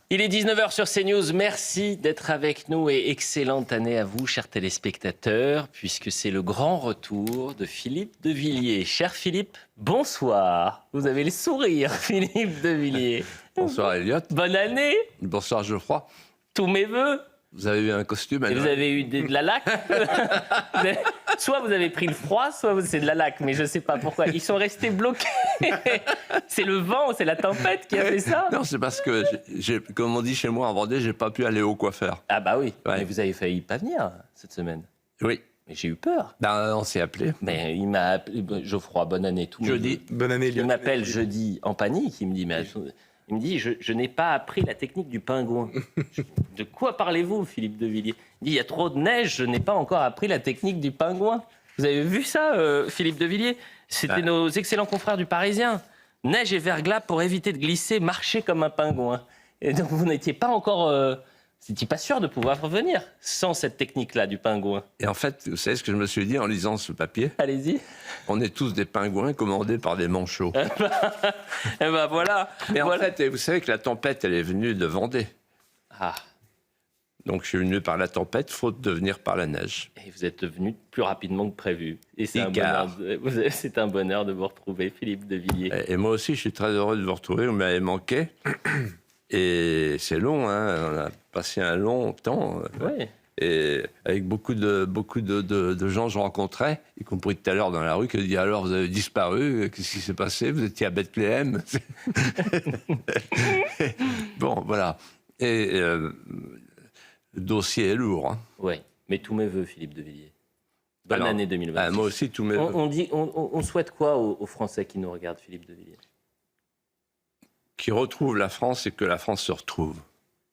Il est 19h sur CNews. Merci d'être avec nous et excellente année à vous, chers téléspectateurs, puisque c'est le grand retour de Philippe de Villiers. Cher Philippe, bonsoir. Vous avez le sourire, Philippe de Villiers. Bonsoir Elliot. Bonne année. Bonsoir Geoffroy. Tous mes vœux. Vous avez eu un costume à Et vous Noël. avez eu de la laque. Soit vous avez pris le froid, soit c'est de la laque, mais je ne sais pas pourquoi. Ils sont restés bloqués. C'est le vent, c'est la tempête qui a fait ça. Non, c'est parce que, comme on dit chez moi en Vendée, j'ai pas pu aller au coiffeur. Ah bah oui, Ouais. mais vous avez failli pas venir cette semaine. Oui. Mais j'ai eu peur. Ben, on s'est appelé. Mais il m'a appelé, Geoffroy, bonne année, tout. Jeudi. Bonne année, Elliot. Il m'appelle jeudi en panique. Il me dit, mais il me dit, je n'ai pas appris la technique du pingouin. De quoi parlez-vous, Philippe de Villiers? Il dit, il y a trop de neige, je n'ai pas encore appris la technique du pingouin. Vous avez vu ça, Philippe de Villiers? C'était nos excellents confrères du Parisien. Neige et verglas pour éviter de glisser, marcher comme un pingouin. Et donc vous n'étiez pas encore, vous n'étiez pas sûr de pouvoir revenir sans cette technique-là du pingouin. Et en fait, vous savez ce que je me suis dit en lisant ce papier? Allez-y. On est tous des pingouins commandés par des manchots. Eh ben voilà. Mais en Voilà. fait, vous savez que la tempête, elle est venue de Vendée. Ah. Donc je suis venu par la tempête, faute de venir par la neige. Et vous êtes venu plus rapidement que prévu. Et c'est Icare. c'est un bonheur de vous retrouver, Philippe de Villiers. Et moi aussi, je suis très heureux de vous retrouver. Vous m'avez manqué. Et c'est long, hein. On a passé un long temps. Ouais. Et avec beaucoup de gens que je rencontrais, y compris tout à l'heure dans la rue, qui disaient alors vous avez disparu, qu'est-ce qui s'est passé? Vous étiez à Bethléem. Bon, voilà. Et le dossier est lourd. Hein. Ouais. Mais tous mes voeux, Philippe de Villiers. Bonne Alors, année 2026. moi aussi, tous mes. On souhaite quoi aux Français qui nous regardent, Philippe de Villiers? Qui retrouvent la France et que la France se retrouve.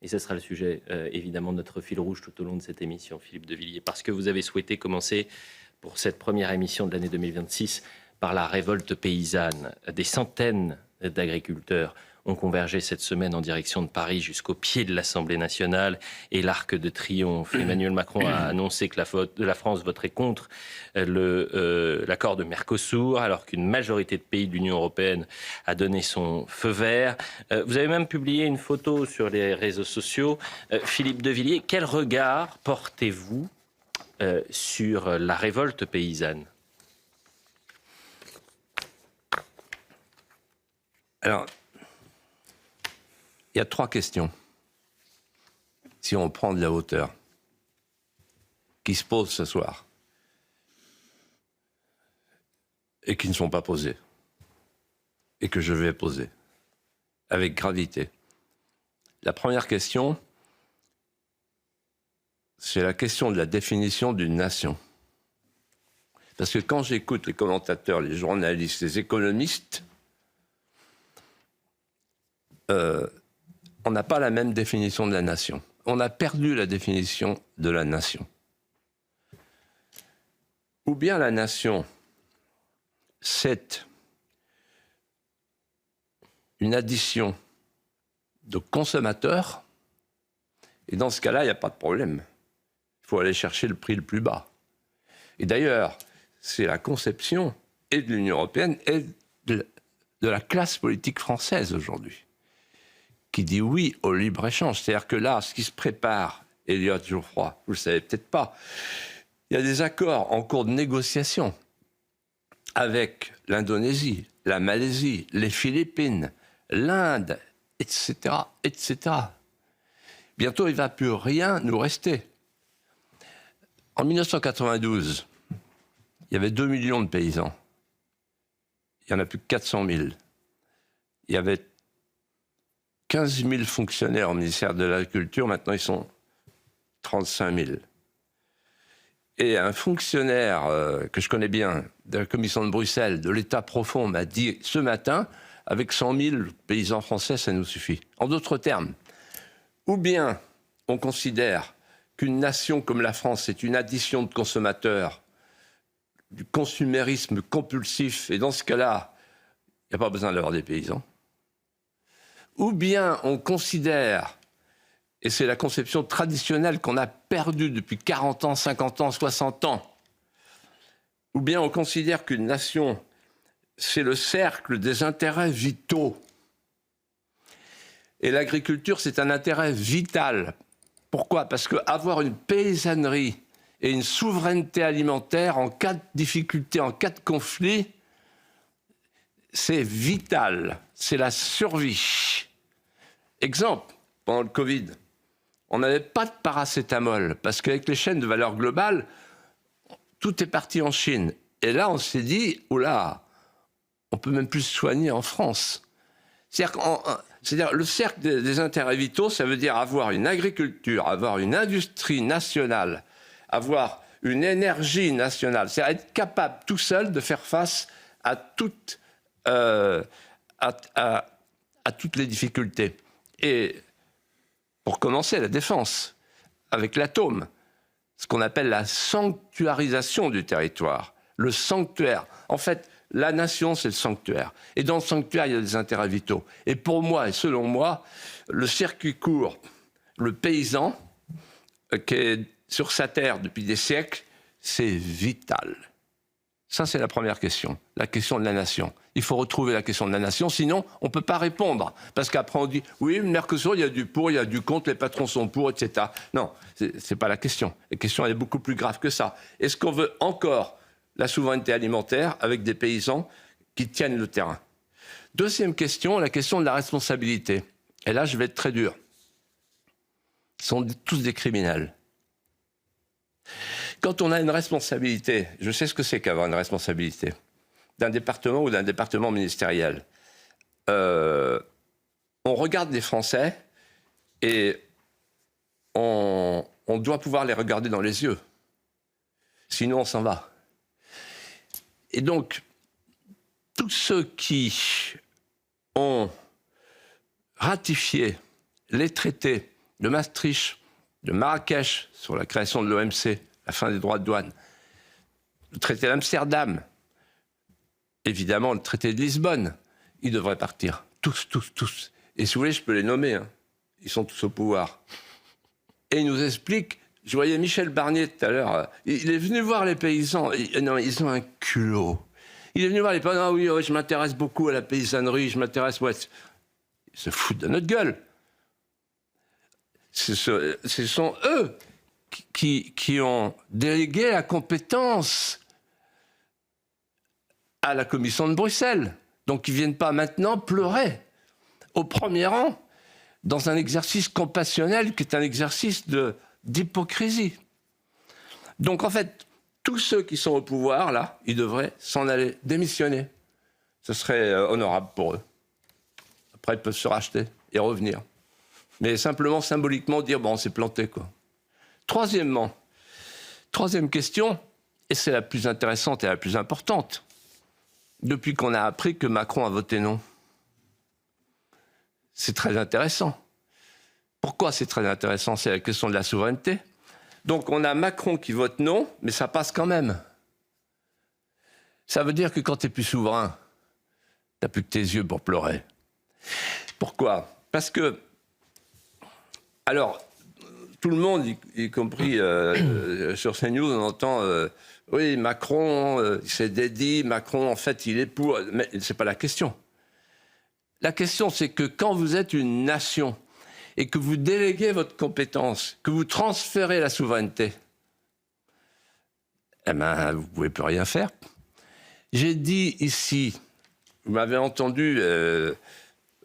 Et ce sera le sujet, évidemment, de notre fil rouge tout au long de cette émission, Philippe de Villiers, parce que vous avez souhaité commencer, pour cette première émission de l'année 2026, par la révolte paysanne. Des centaines d'agriculteurs ont convergé cette semaine en direction de Paris jusqu'au pied de l'Assemblée nationale et l'Arc de Triomphe. Emmanuel Macron a annoncé que la France voterait contre l'accord de Mercosur, alors qu'une majorité de pays de l'Union européenne a donné son feu vert. Vous avez même publié une photo sur les réseaux sociaux. Philippe de Villiers, quel regard portez-vous sur la révolte paysanne? Alors, il y a 3 questions, si on prend de la hauteur, qui se posent ce soir et qui ne sont pas posées, et que je vais poser avec gravité. La première question, c'est la question de la définition d'une nation. Parce que quand j'écoute les commentateurs, les journalistes, les économistes, on n'a pas la même définition de la nation. On a perdu la définition de la nation. Ou bien la nation, c'est une addition de consommateurs, et dans ce cas-là, il n'y a pas de problème. Il faut aller chercher le prix le plus bas. Et d'ailleurs, c'est la conception et de l'Union européenne et de la classe politique française aujourd'hui, qui dit oui au libre-échange. C'est-à-dire que là, ce qui se prépare, Elliot, Geoffroy, vous ne le savez peut-être pas, il y a des accords en cours de négociation avec l'Indonésie, la Malaisie, les Philippines, l'Inde, etc., etc. Bientôt, il ne va plus rien nous rester. En 1992, il y avait 2 millions de paysans. Il n'y en a plus que 400 000. Il y avait 15 000 fonctionnaires au ministère de l'Agriculture, maintenant ils sont 35 000. Et un fonctionnaire que je connais bien, de la commission de Bruxelles, de l'État profond, m'a dit ce matin, avec 100 000 paysans français, ça nous suffit. En d'autres termes, ou bien on considère qu'une nation comme la France est une addition de consommateurs, du consumérisme compulsif, et dans ce cas-là, il n'y a pas besoin d'avoir des paysans. Ou bien on considère, et c'est la conception traditionnelle qu'on a perdue depuis 40 ans, 50 ans, 60 ans, ou bien on considère qu'une nation, c'est le cercle des intérêts vitaux. Et l'agriculture, c'est un intérêt vital. Pourquoi? Parce qu'avoir une paysannerie et une souveraineté alimentaire en cas de difficulté, en cas de conflit, c'est vital. C'est la survie. Exemple, pendant le Covid, on n'avait pas de paracétamol parce qu'avec les chaînes de valeur globale, tout est parti en Chine. Et là, on s'est dit, oula, on peut même plus se soigner en France. C'est-à-dire le cercle des intérêts vitaux, ça veut dire avoir une agriculture, avoir une industrie nationale, avoir une énergie nationale. C'est-à-dire être capable tout seul de faire face à toutes les difficultés. Et pour commencer, la défense, avec l'atome, ce qu'on appelle la sanctuarisation du territoire, le sanctuaire. En fait, la nation, c'est le sanctuaire. Et dans le sanctuaire, il y a des intérêts vitaux. Et pour moi, et selon moi, le circuit court, le paysan, qui est sur sa terre depuis des siècles, c'est vital. Ça, c'est la première question, la question de la nation. Il faut retrouver la question de la nation, sinon on ne peut pas répondre. Parce qu'après on dit, oui, le Mercosur, il y a du pour, il y a du contre, les patrons sont pour, etc. Non, ce n'est pas la question. La question, elle est beaucoup plus grave que ça. Est-ce qu'on veut encore la souveraineté alimentaire avec des paysans qui tiennent le terrain? Deuxième question, la question de la responsabilité. Et là, je vais être très dur. Ils sont tous des criminels. Quand on a une responsabilité, je sais ce que c'est qu'avoir une responsabilité, d'un département ou d'un département ministériel. On regarde les Français et on doit pouvoir les regarder dans les yeux. Sinon, on s'en va. Et donc, tous ceux qui ont ratifié les traités de Maastricht, de Marrakech sur la création de l'OMC, la fin des droits de douane, le traité d'Amsterdam, évidemment le traité de Lisbonne, ils devraient partir. Tous, tous, tous. Et si vous voulez, je peux les nommer. Hein. Ils sont tous au pouvoir. Et ils nous expliquent, je voyais Michel Barnier tout à l'heure, il est venu voir les paysans. Non, ils ont un culot. Il est venu voir les paysans, ah oui, je m'intéresse beaucoup à la paysannerie, je m'intéresse... Ouais. Ils se foutent de notre gueule. Ce sont eux qui ont délégué la compétence à la Commission de Bruxelles. Donc, ils ne viennent pas maintenant pleurer au premier rang dans un exercice compassionnel qui est un exercice d'hypocrisie. Donc, en fait, tous ceux qui sont au pouvoir, là, ils devraient s'en aller, démissionner. Ce serait honorable pour eux. Après, ils peuvent se racheter et revenir. Mais simplement, symboliquement, dire, bon, on s'est planté, quoi. Troisième question, et c'est la plus intéressante et la plus importante, depuis qu'on a appris que Macron a voté non. C'est très intéressant. Pourquoi c'est très intéressant? C'est la question de la souveraineté. Donc on a Macron qui vote non, mais ça passe quand même. Ça veut dire que quand tu n'es plus souverain, tu n'as plus que tes yeux pour pleurer. Pourquoi? Parce que, alors, tout le monde, y compris sur CNews, on entend oui, Macron, c'est dédié, Macron, en fait, il est pour. Mais ce n'est pas la question. La question, c'est que quand vous êtes une nation et que vous déléguez votre compétence, que vous transférez la souveraineté, eh ben, vous ne pouvez plus rien faire. J'ai dit ici, vous m'avez entendu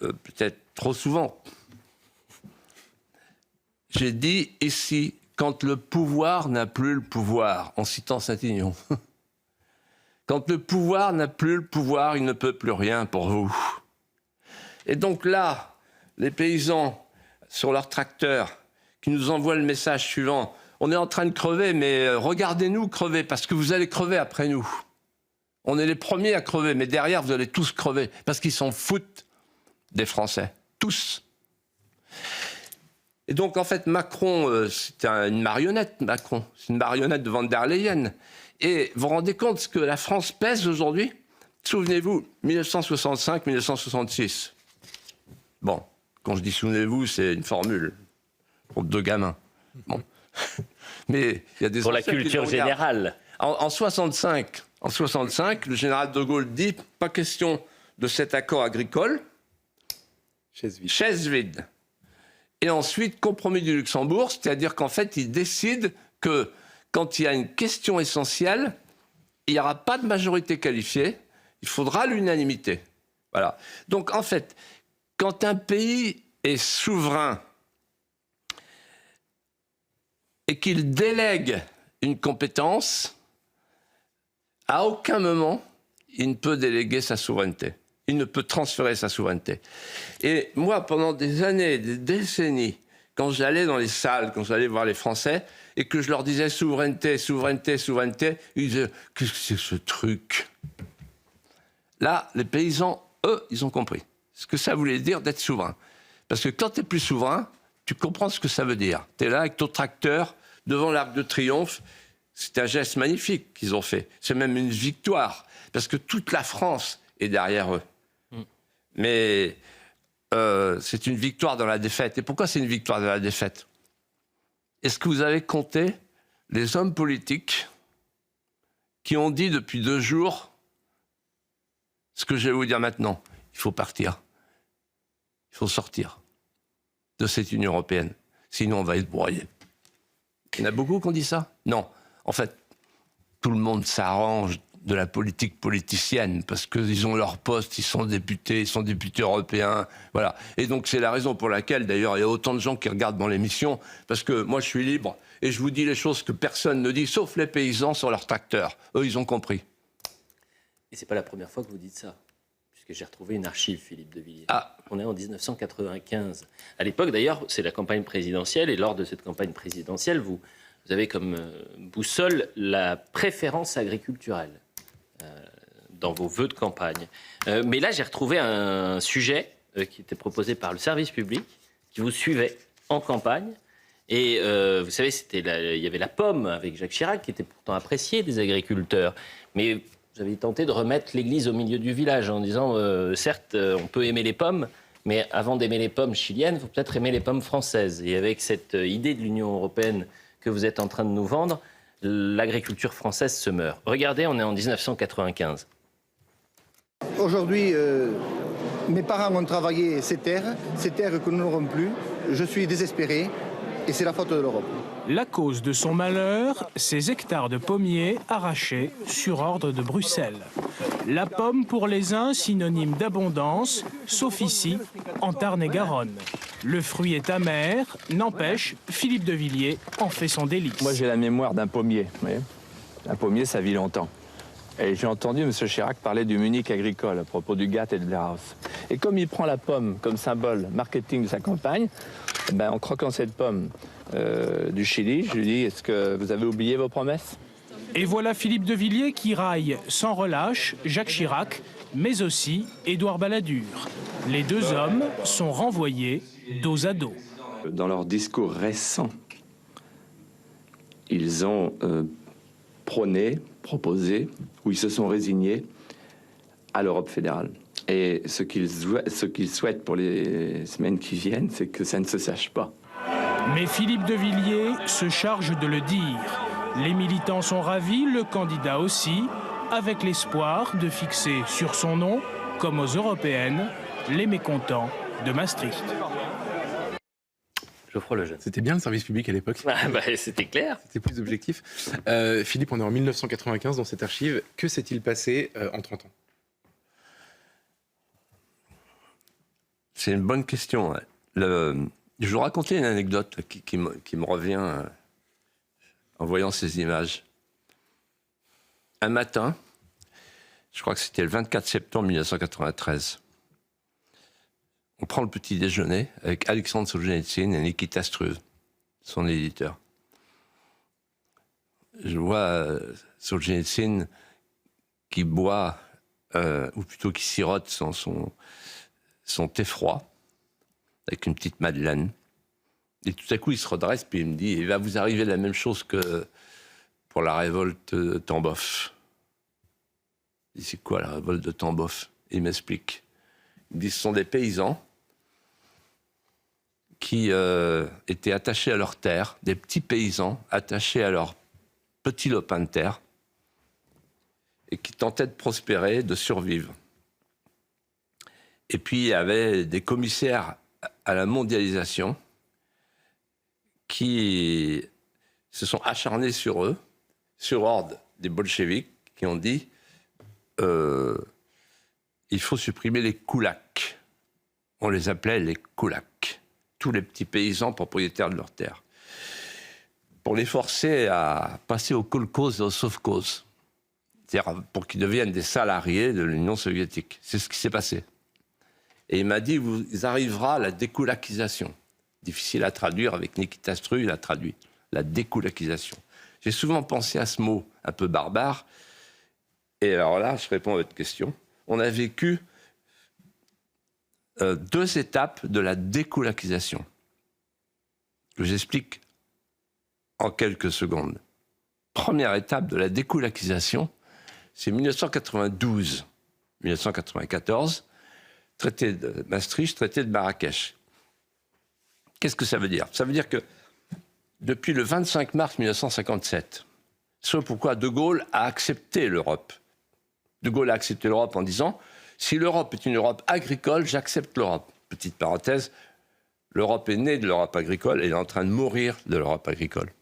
peut-être trop souvent, j'ai dit ici, quand le pouvoir n'a plus le pouvoir, en citant Saint-Aignan, quand le pouvoir n'a plus le pouvoir, il ne peut plus rien pour vous. Et donc là, les paysans, sur leurs tracteurs, qui nous envoient le message suivant, on est en train de crever, mais regardez-nous crever, parce que vous allez crever après nous. On est les premiers à crever, mais derrière, vous allez tous crever, parce qu'ils s'en foutent des Français. Tous. Et donc, en fait, Macron, c'est une marionnette, Macron. C'est une marionnette de Van der Leyen. Et vous vous rendez compte ce que la France pèse aujourd'hui? Souvenez-vous, 1965-1966. Bon, quand je dis souvenez-vous, c'est une formule pour deux gamins. Bon. Mais il y a des pour la culture générale. En 65, le général de Gaulle dit pas question de cet accord agricole. Chaise vide. Et ensuite, compromis du Luxembourg, c'est-à-dire qu'en fait, ils décident que quand il y a une question essentielle, il n'y aura pas de majorité qualifiée, il faudra l'unanimité. Voilà. Donc, en fait, quand un pays est souverain et qu'il délègue une compétence, à aucun moment, il ne peut déléguer sa souveraineté. Il ne peut transférer sa souveraineté. Et moi, pendant des années, des décennies, quand j'allais dans les salles, quand j'allais voir les Français, et que je leur disais souveraineté, souveraineté, souveraineté, ils disaient « Qu'est-ce que c'est ce truc ?» Là, les paysans, eux, ils ont compris ce que ça voulait dire d'être souverain. Parce que quand tu es plus souverain, tu comprends ce que ça veut dire. Tu es là avec ton tracteur, devant l'Arc de Triomphe. C'est un geste magnifique qu'ils ont fait. C'est même une victoire. Parce que toute la France est derrière eux. Mais c'est une victoire dans la défaite. Et pourquoi c'est une victoire dans la défaite? Est-ce que vous avez compté les hommes politiques qui ont dit depuis 2 jours ce que je vais vous dire maintenant? Il faut partir. Il faut sortir de cette Union européenne. Sinon, on va être broyé. Il y en a beaucoup qui ont dit ça? Non. En fait, tout le monde s'arrange de la politique politicienne, parce qu'ils ont leur poste, ils sont députés européens, voilà. Et donc c'est la raison pour laquelle, d'ailleurs, il y a autant de gens qui regardent dans l'émission, parce que moi je suis libre, et je vous dis les choses que personne ne dit, sauf les paysans sur leurs tracteurs. Eux, ils ont compris. Et c'est pas la première fois que vous dites ça, puisque j'ai retrouvé une archive, Philippe de Villiers. Ah. On est en 1995. À l'époque, d'ailleurs, c'est la campagne présidentielle, et lors de cette campagne présidentielle, vous avez comme boussole la préférence agriculturelle dans vos vœux de campagne. Mais là, j'ai retrouvé un sujet qui était proposé par le service public, qui vous suivait en campagne. Et vous savez, il y avait la pomme avec Jacques Chirac, qui était pourtant appréciée des agriculteurs. Mais vous avez tenté de remettre l'église au milieu du village en disant, certes, on peut aimer les pommes, mais avant d'aimer les pommes chiliennes, il faut peut-être aimer les pommes françaises. Et avec cette idée de l'Union européenne que vous êtes en train de nous vendre, l'agriculture française se meurt. Regardez, on est en 1995. Aujourd'hui, mes parents ont travaillé ces terres que nous n'aurons plus. Je suis désespéré et c'est la faute de l'Europe. La cause de son malheur, ces hectares de pommiers arrachés sur ordre de Bruxelles. La pomme pour les uns, synonyme d'abondance, sauf ici, en Tarn-et-Garonne. Le fruit est amer, n'empêche, Philippe de Villiers en fait son délice. Moi j'ai la mémoire d'un pommier, vous voyez. Un pommier, ça vit longtemps. Et j'ai entendu M. Chirac parler du Munich agricole à propos du GATT et de l'Erhaus. Et comme il prend la pomme comme symbole marketing de sa campagne, ben, en croquant cette pomme du Chili, je lui dis, est-ce que vous avez oublié vos promesses? Et voilà Philippe de Villiers qui raille sans relâche Jacques Chirac, mais aussi Édouard Balladur. Les 2 hommes sont renvoyés dos à dos. Dans leur discours récent, ils ont proposé, ou ils se sont résignés à l'Europe fédérale. Et ce qu'ils souhaitent pour les semaines qui viennent, c'est que ça ne se sache pas. Mais Philippe de Villiers se charge de le dire. Les militants sont ravis, le candidat aussi, avec l'espoir de fixer sur son nom, comme aux européennes, les mécontents de Maastricht. Geoffroy Lejeune. C'était bien le service public à l'époque. C'était clair. C'était plus objectif. Philippe, on est en 1995 dans cette archive. Que s'est-il passé en 30 ans? C'est une bonne question. Je vais vous raconter une anecdote qui me revient en voyant ces images. Un matin, je crois que c'était le 24 septembre 1993, on prend le petit déjeuner avec Alexandre Solzhenitsyn et Nikita Struve, son éditeur. Je vois Solzhenitsyn qui boit, ou plutôt qui sirote son thé froid, avec une petite madeleine. Et tout à coup, il se redresse, puis il me dit, il va vous arriver la même chose que pour la révolte de Tambov. Je dis, c'est quoi la révolte de Tambov? Il m'explique. Il me dit, ce sont des paysans qui étaient attachés à leurs terres, des petits paysans attachés à leurs petits lopins de terre, et qui tentaient de prospérer, de survivre. Et puis, il y avait des commissaires à la mondialisation qui se sont acharnés sur eux, sur ordre des bolcheviks, qui ont dit il faut supprimer les koulaks. On les appelait les koulaks, tous les petits paysans propriétaires de leurs terres, pour les forcer à passer au kolkhoz et au sovkhoz, c'est-à-dire pour qu'ils deviennent des salariés de l'Union soviétique. C'est ce qui s'est passé. Et il m'a dit, vous arrivera la dékoulakisation. Difficile à traduire, avec Nikita Stru, il a traduit. La dékoulakisation. J'ai souvent pensé à ce mot un peu barbare. Et alors là, je réponds à votre question. On a vécu 2 étapes de la dékoulakisation, que j'explique en quelques secondes. Première étape de la dékoulakisation, c'est 1992, 1994, traité de Maastricht, traité de Marrakech. Qu'est-ce que ça veut dire? Ça veut dire que depuis le 25 mars 1957, c'est pourquoi De Gaulle a accepté l'Europe. De Gaulle a accepté l'Europe en disant « Si l'Europe est une Europe agricole, j'accepte l'Europe ». Petite parenthèse, l'Europe est née de l'Europe agricole et elle est en train de mourir de l'Europe agricole,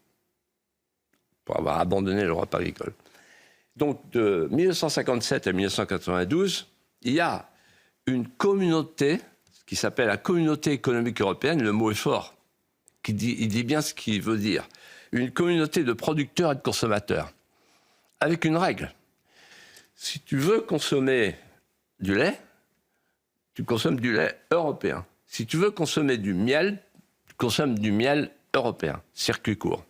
pour avoir abandonné l'Europe agricole. Donc de 1957 à 1992, il y a une communauté qui s'appelle la Communauté économique européenne, le mot est fort, il dit bien ce qu'il veut dire. Une communauté de producteurs et de consommateurs, avec une règle. Si tu veux consommer du lait, tu consommes du lait européen. Si tu veux consommer du miel, tu consommes du miel européen, circuit court.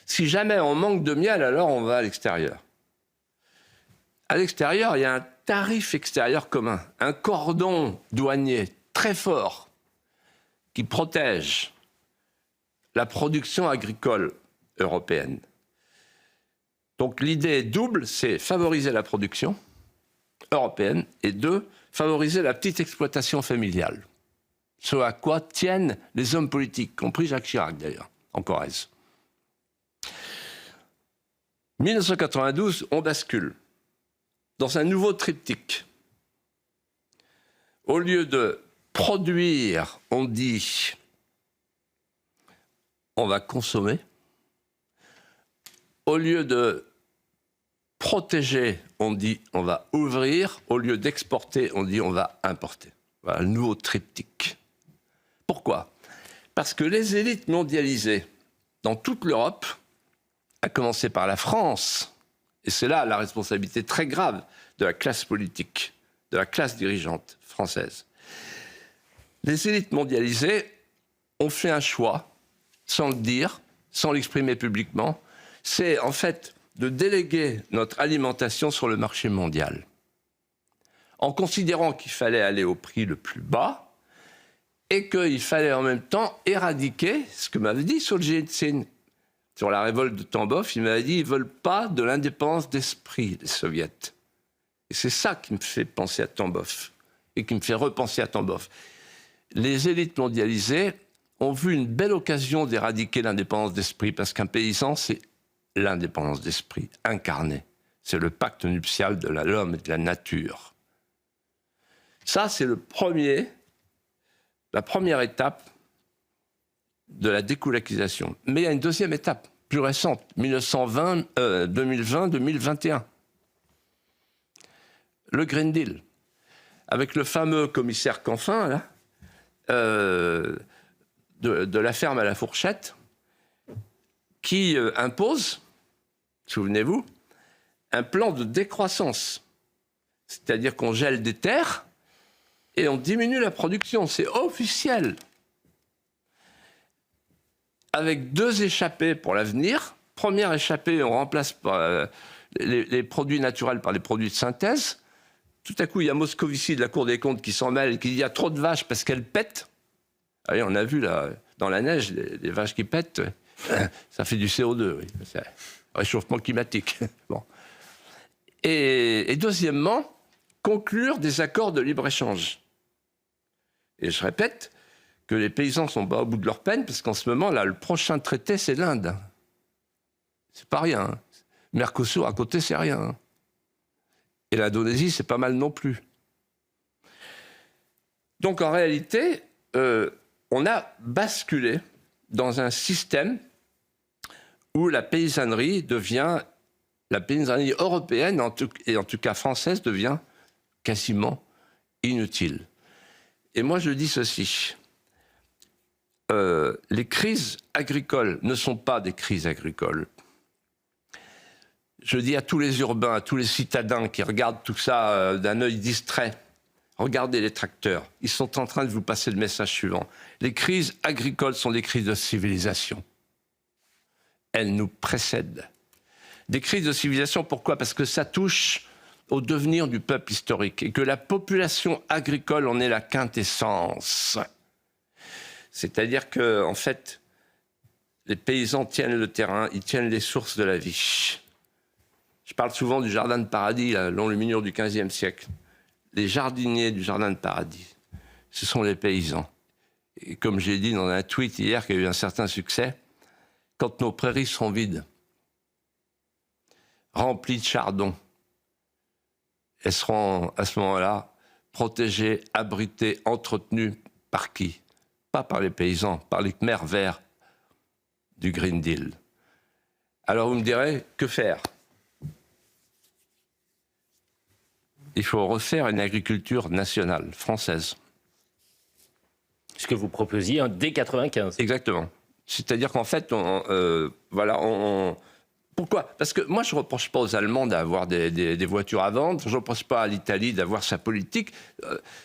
Si jamais on manque de miel, alors on va à l'extérieur. À l'extérieur, il y a un tarif extérieur commun, un cordon douanier très fort qui protège la production agricole européenne. Donc l'idée est double, c'est favoriser la production européenne et 2, favoriser la petite exploitation familiale. Ce à quoi tiennent les hommes politiques, compris Jacques Chirac d'ailleurs, en Corrèze. 1992, on bascule dans un nouveau triptyque. Au lieu de produire, on dit on va consommer. Au lieu de protéger, on dit on va ouvrir. Au lieu d'exporter, on dit on va importer. Voilà le nouveau triptyque. Pourquoi? Parce que les élites mondialisées dans toute l'Europe, à commencer par la France, et c'est là la responsabilité très grave de la classe politique, de la classe dirigeante française. Les élites mondialisées ont fait un choix, sans le dire, sans l'exprimer publiquement, c'est en fait de déléguer notre alimentation sur le marché mondial, en considérant qu'il fallait aller au prix le plus bas et qu'il fallait en même temps éradiquer ce que m'avait dit Solzhenitsyn. Sur la révolte de Tambov, il m'avait dit ils ne veulent pas de l'indépendance d'esprit, les soviets. Et c'est ça qui me fait penser à Tambov, et qui me fait repenser à Tambov. Les élites mondialisées ont vu une belle occasion d'éradiquer l'indépendance d'esprit, parce qu'un paysan, c'est l'indépendance d'esprit incarnée. C'est le pacte nuptial de l'homme et de la nature. Ça, c'est la première étape de la dékoulakisation. Mais il y a une deuxième étape, plus récente, 2020-2021. Le Green Deal, avec le fameux commissaire Canfin, là, de la ferme à la fourchette, qui impose, souvenez-vous, un plan de décroissance. C'est-à-dire qu'on gèle des terres et on diminue la production. C'est officiel. Avec 2 échappées pour l'avenir. Première échappée, on remplace les produits naturels par les produits de synthèse. Tout à coup, il y a Moscovici de la Cour des comptes qui s'en mêle et qui dit qu'il y a trop de vaches parce qu'elles pètent. Allez, on a vu là, dans la neige, les vaches qui pètent, ça fait du CO2. Oui. C'est réchauffement climatique. Bon. Et deuxièmement, conclure des accords de libre-échange. Et je répète que les paysans ne sont pas au bout de leur peine, parce qu'en ce moment, là, le prochain traité, c'est l'Inde. C'est pas rien. Hein. Mercosur, à côté, c'est rien. Hein. Et l'Indonésie, c'est pas mal non plus. Donc en réalité, on a basculé dans un système où la paysannerie européenne, et en tout cas française, devient quasiment inutile. Et moi, je dis ceci. Les crises agricoles ne sont pas des crises agricoles. Je dis à tous les urbains, à tous les citadins qui regardent tout ça d'un œil distrait, regardez les tracteurs. Ils sont en train de vous passer le message suivant. Les crises agricoles sont des crises de civilisation. Elles nous précèdent. Des crises de civilisation, pourquoi? Parce que ça touche au devenir du peuple historique et que la population agricole en est la quintessence. C'est-à-dire que, en fait, les paysans tiennent le terrain, ils tiennent les sources de la vie. Je parle souvent du jardin de paradis, là, l'enluminure du XVe siècle. Les jardiniers du jardin de paradis, ce sont les paysans. Et comme j'ai dit dans un tweet hier qui a eu un certain succès, quand nos prairies seront vides, remplies de chardon, elles seront à ce moment-là protégées, abritées, entretenues par qui? Pas par les paysans, par les Khmers verts du Green Deal. Alors vous me direz, que faire? Il faut refaire une agriculture nationale, française. Ce que vous proposiez dès 95. Exactement. C'est-à-dire qu'en fait, pourquoi? Parce que moi, je ne reproche pas aux Allemands d'avoir des voitures à vendre, je ne reproche pas à l'Italie d'avoir sa politique.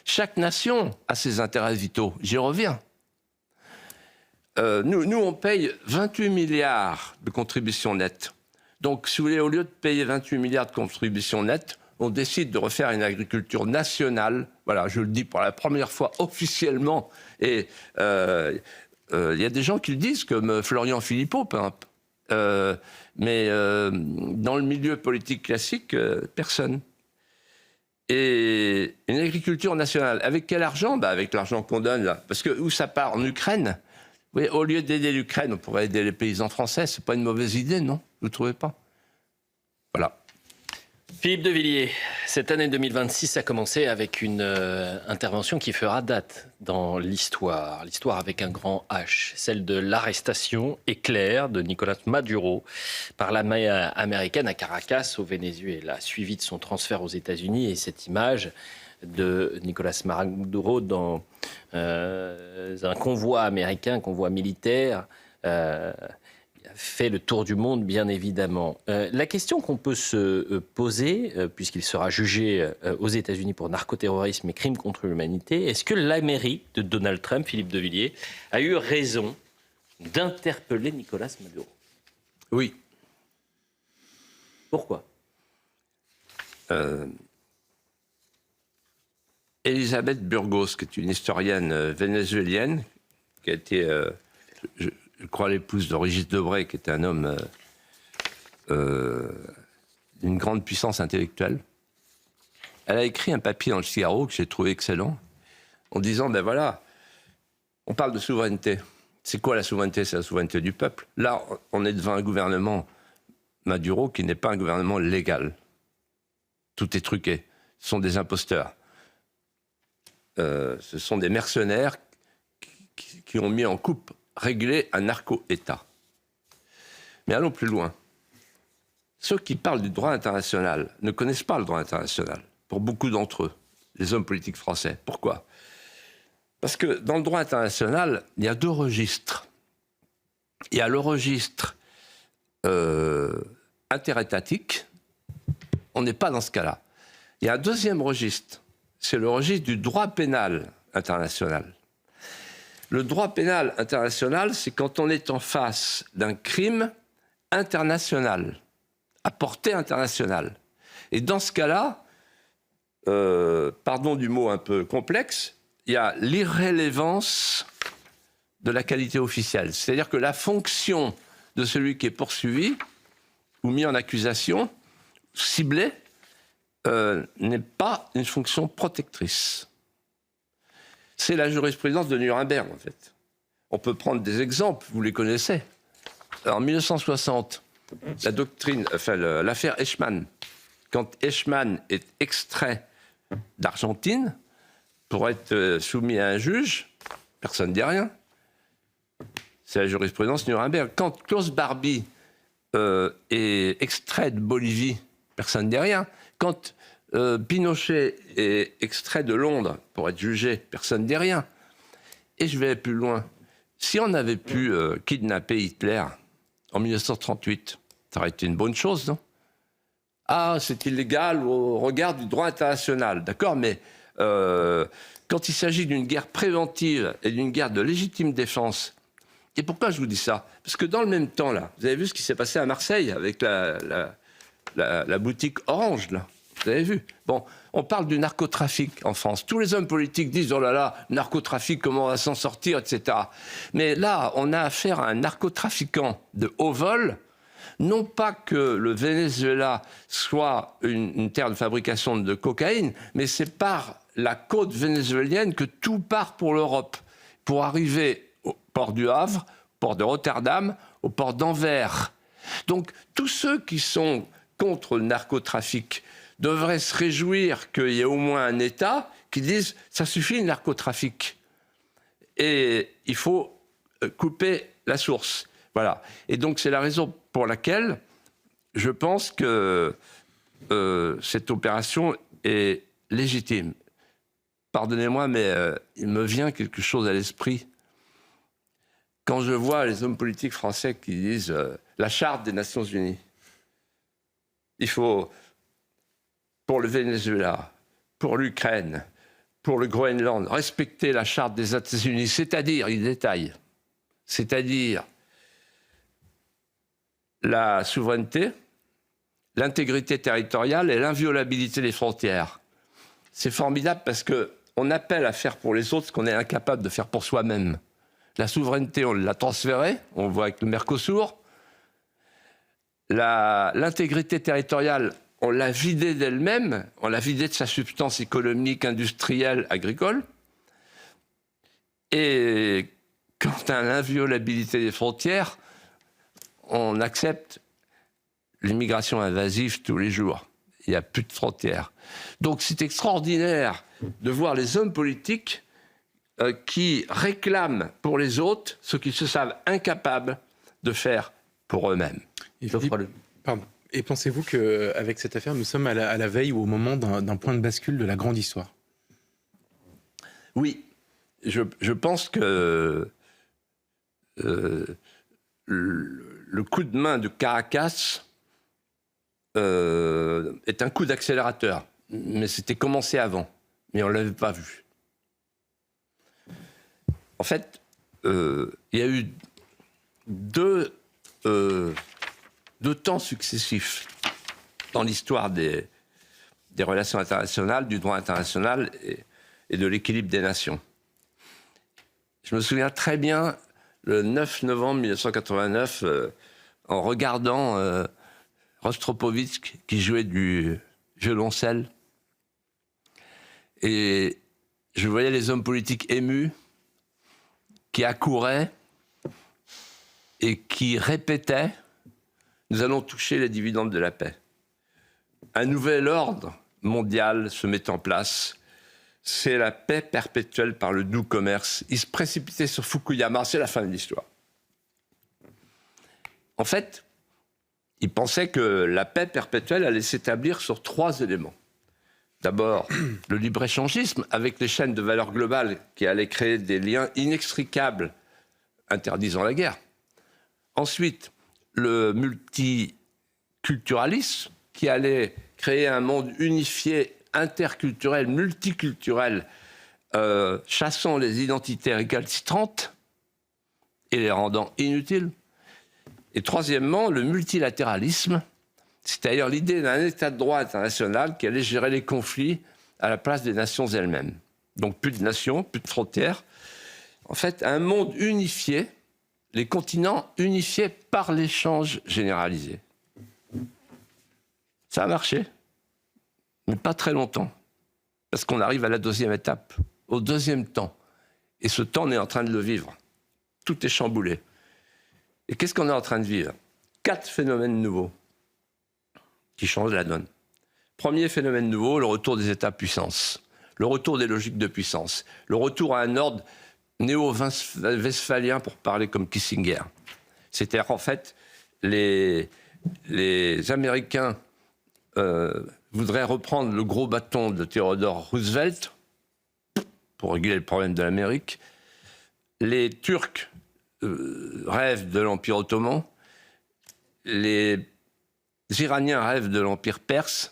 Chaque nation a ses intérêts vitaux. J'y reviens. Nous, on paye 28 milliards de contributions nettes. Donc, si vous voulez, au lieu de payer 28 milliards de contributions nettes, on décide de refaire une agriculture nationale. Voilà, je le dis pour la première fois officiellement. Et il y a des gens qui le disent, comme Florian Philippot, mais dans le milieu politique classique, personne. Et une agriculture nationale, avec quel argent? Avec l'argent qu'on donne là. Parce que où ça part? En Ukraine. Oui, au lieu d'aider l'Ukraine, on pourrait aider les paysans français. C'est pas une mauvaise idée, non? Vous ne trouvez pas? Voilà. Philippe de Villiers, cette année 2026 a commencé avec une intervention qui fera date dans l'histoire avec un grand H, celle de l'arrestation éclair de Nicolás Maduro par l'armée américaine à Caracas, au Venezuela, suivie de son transfert aux États-Unis. Et cette image de Nicolás Maduro dans un convoi américain, un convoi militaire, fait le tour du monde, bien évidemment. La question qu'on peut se poser, puisqu'il sera jugé aux États-Unis pour narcoterrorisme et crimes contre l'humanité, est-ce que l'Amérique de Donald Trump, Philippe de Villiers, a eu raison d'interpeller Nicolás Maduro? Oui. Pourquoi? Elisabeth Burgos, qui est une historienne vénézuélienne, qui a été... je crois, l'épouse de Régis Debray, qui était un homme d'une grande puissance intellectuelle. Elle a écrit un papier dans le Figaro que j'ai trouvé excellent, en disant, ben voilà, on parle de souveraineté. C'est quoi la souveraineté? C'est la souveraineté du peuple. Là, on est devant un gouvernement Maduro qui n'est pas un gouvernement légal. Tout est truqué. Ce sont des imposteurs. Ce sont des mercenaires qui ont mis en coupe régler un narco-État. Mais allons plus loin. Ceux qui parlent du droit international ne connaissent pas le droit international, pour beaucoup d'entre eux, les hommes politiques français. Pourquoi? Parce que dans le droit international, il y a deux registres. Il y a le registre interétatique, on n'est pas dans ce cas-là. Il y a un deuxième registre, c'est le registre du droit pénal international. Le droit pénal international, c'est quand on est en face d'un crime international, à portée internationale. Et dans ce cas-là, pardon du mot un peu complexe, il y a l'irrélévance de la qualité officielle. C'est-à-dire que la fonction de celui qui est poursuivi ou mis en accusation, ciblé, n'est pas une fonction protectrice. C'est la jurisprudence de Nuremberg, en fait. On peut prendre des exemples, vous les connaissez. En 1960, l'affaire Eichmann, quand Eichmann est extrait d'Argentine, pour être soumis à un juge, personne ne dit rien. C'est la jurisprudence Nuremberg. Quand Klaus Barbie est extrait de Bolivie, personne ne dit rien. Quand Pinochet est extrait de Londres pour être jugé, personne ne dit rien. Et je vais plus loin. Si on avait pu kidnapper Hitler en 1938, ça aurait été une bonne chose, non? Ah, c'est illégal au regard du droit international, d'accord, mais quand il s'agit d'une guerre préventive et d'une guerre de légitime défense, et pourquoi je vous dis ça? Parce que dans le même temps, là, vous avez vu ce qui s'est passé à Marseille avec la boutique Orange, là. Vous avez vu? Bon, on parle du narcotrafic en France. Tous les hommes politiques disent « Oh là là, narcotrafic, comment on va s'en sortir, etc. » Mais là, on a affaire à un narcotrafiquant de haut vol. Non pas que le Venezuela soit une terre de fabrication de cocaïne, mais c'est par la côte vénézuélienne que tout part pour l'Europe, pour arriver au port du Havre, au port de Rotterdam, au port d'Anvers. Donc, tous ceux qui sont contre le narcotrafic devraient se réjouir qu'il y ait au moins un État qui dise « ça suffit le narcotrafic ». Et il faut couper la source. Voilà. Et donc, c'est la raison pour laquelle je pense que cette opération est légitime. Pardonnez-moi, mais il me vient quelque chose à l'esprit. Quand je vois les hommes politiques français qui disent la Charte des Nations Unies, il faut, pour le Venezuela, pour l'Ukraine, pour le Groenland, respecter la Charte des Nations Unies, c'est-à-dire, il détaille, c'est-à-dire la souveraineté, l'intégrité territoriale et l'inviolabilité des frontières. C'est formidable parce qu'on appelle à faire pour les autres ce qu'on est incapable de faire pour soi-même. La souveraineté, on l'a transférée, on le voit avec le Mercosur. L'intégrité territoriale, on l'a vidée d'elle-même, on l'a vidée de sa substance économique, industrielle, agricole. Et quant à l'inviolabilité des frontières, on accepte l'immigration invasive tous les jours. Il n'y a plus de frontières. Donc c'est extraordinaire de voir les hommes politiques qui réclament pour les autres ce qu'ils se savent incapables de faire pour eux-mêmes. Et pensez-vous qu'avec cette affaire, nous sommes à la veille ou au moment d'un point de bascule de la grande histoire? Oui, je pense que le coup de main de Caracas est un coup d'accélérateur. Mais c'était commencé avant, mais on ne l'avait pas vu. En fait, il y a eu deux temps successifs dans l'histoire des relations internationales, du droit international et de l'équilibre des nations. Je me souviens très bien, le 9 novembre 1989, en regardant Rostropovitch qui jouait du violoncelle, et je voyais les hommes politiques émus qui accouraient et qui répétaient « Nous allons toucher les dividendes de la paix ». Un nouvel ordre mondial se met en place. C'est la paix perpétuelle par le doux commerce. Il se précipitait sur Fukuyama, c'est la fin de l'histoire. En fait, il pensait que la paix perpétuelle allait s'établir sur 3 éléments. D'abord, le libre-échangisme avec les chaînes de valeur globale qui allaient créer des liens inextricables interdisant la guerre. Ensuite, le multiculturalisme qui allait créer un monde unifié, interculturel, multiculturel, chassant les identités récalcitrantes et les rendant inutiles. Et troisièmement, le multilatéralisme, c'est-à-dire l'idée d'un état de droit international qui allait gérer les conflits à la place des nations elles-mêmes. Donc plus de nations, plus de frontières. En fait, un monde unifié, les continents unifiés par l'échange généralisé. Ça a marché, mais pas très longtemps, parce qu'on arrive à la deuxième étape, au deuxième temps. Et ce temps, on est en train de le vivre. Tout est chamboulé. Et qu'est-ce qu'on est en train de vivre? 4 phénomènes nouveaux qui changent la donne. Premier phénomène nouveau, le retour des États-puissances. le retour des logiques de puissance, le retour à un ordre néo-westphalien, pour parler comme Kissinger. C'est-à-dire, en fait, les Américains voudraient reprendre le gros bâton de Theodore Roosevelt pour régler le problème de l'Amérique. Les Turcs rêvent de l'Empire ottoman. Les Iraniens rêvent de l'Empire perse.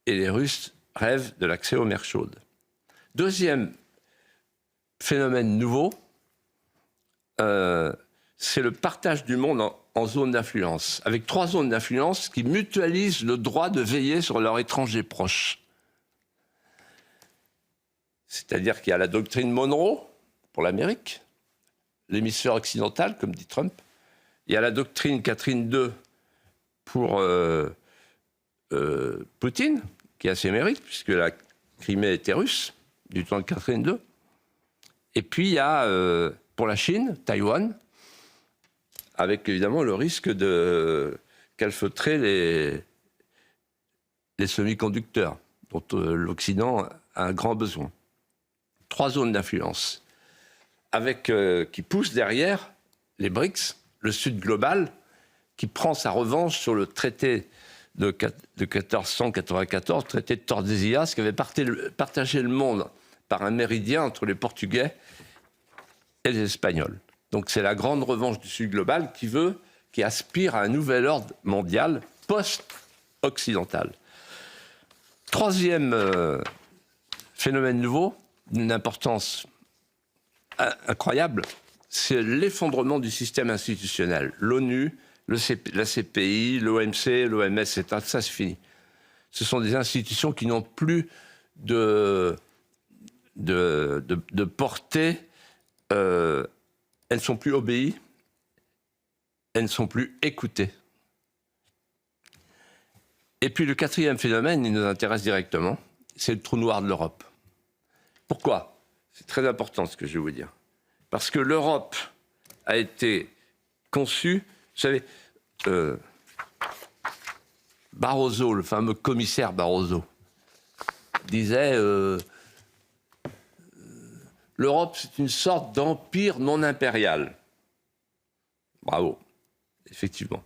Et les Russes rêvent de l'accès aux mers chaudes. Deuxième phénomène nouveau, c'est le partage du monde en zones d'influence, avec 3 zones d'influence qui mutualisent le droit de veiller sur leurs étrangers proches. C'est-à-dire qu'il y a la doctrine Monroe pour l'Amérique, l'hémisphère occidental, comme dit Trump. Il y a la doctrine Catherine II pour Poutine, qui a ses mérites, puisque la Crimée était russe, du temps de Catherine II. Et puis il y a, pour la Chine, Taïwan, avec évidemment le risque de calfeutrer les semi-conducteurs, dont l'Occident a un grand besoin. 3 zones d'influence, avec qui poussent derrière les BRICS, le Sud global, qui prend sa revanche sur le traité de 1494, traité de Tordesillas, qui avait partagé le monde par un méridien entre les Portugais et les Espagnols. Donc c'est la grande revanche du Sud global qui aspire à un nouvel ordre mondial post-occidental. Troisième phénomène nouveau, d'une importance incroyable, c'est l'effondrement du système institutionnel. L'ONU, la CPI, l'OMC, l'OMS, ça c'est fini. Ce sont des institutions qui n'ont plus de portée, elles ne sont plus obéies, elles ne sont plus écoutées. Et puis le 4e phénomène, il nous intéresse directement, c'est le trou noir de l'Europe. Pourquoi ? C'est très important ce que je vais vous dire. Parce que l'Europe a été conçue, vous savez, Barroso, le fameux commissaire Barroso, disait l'Europe, c'est une sorte d'empire non impérial. Bravo, effectivement.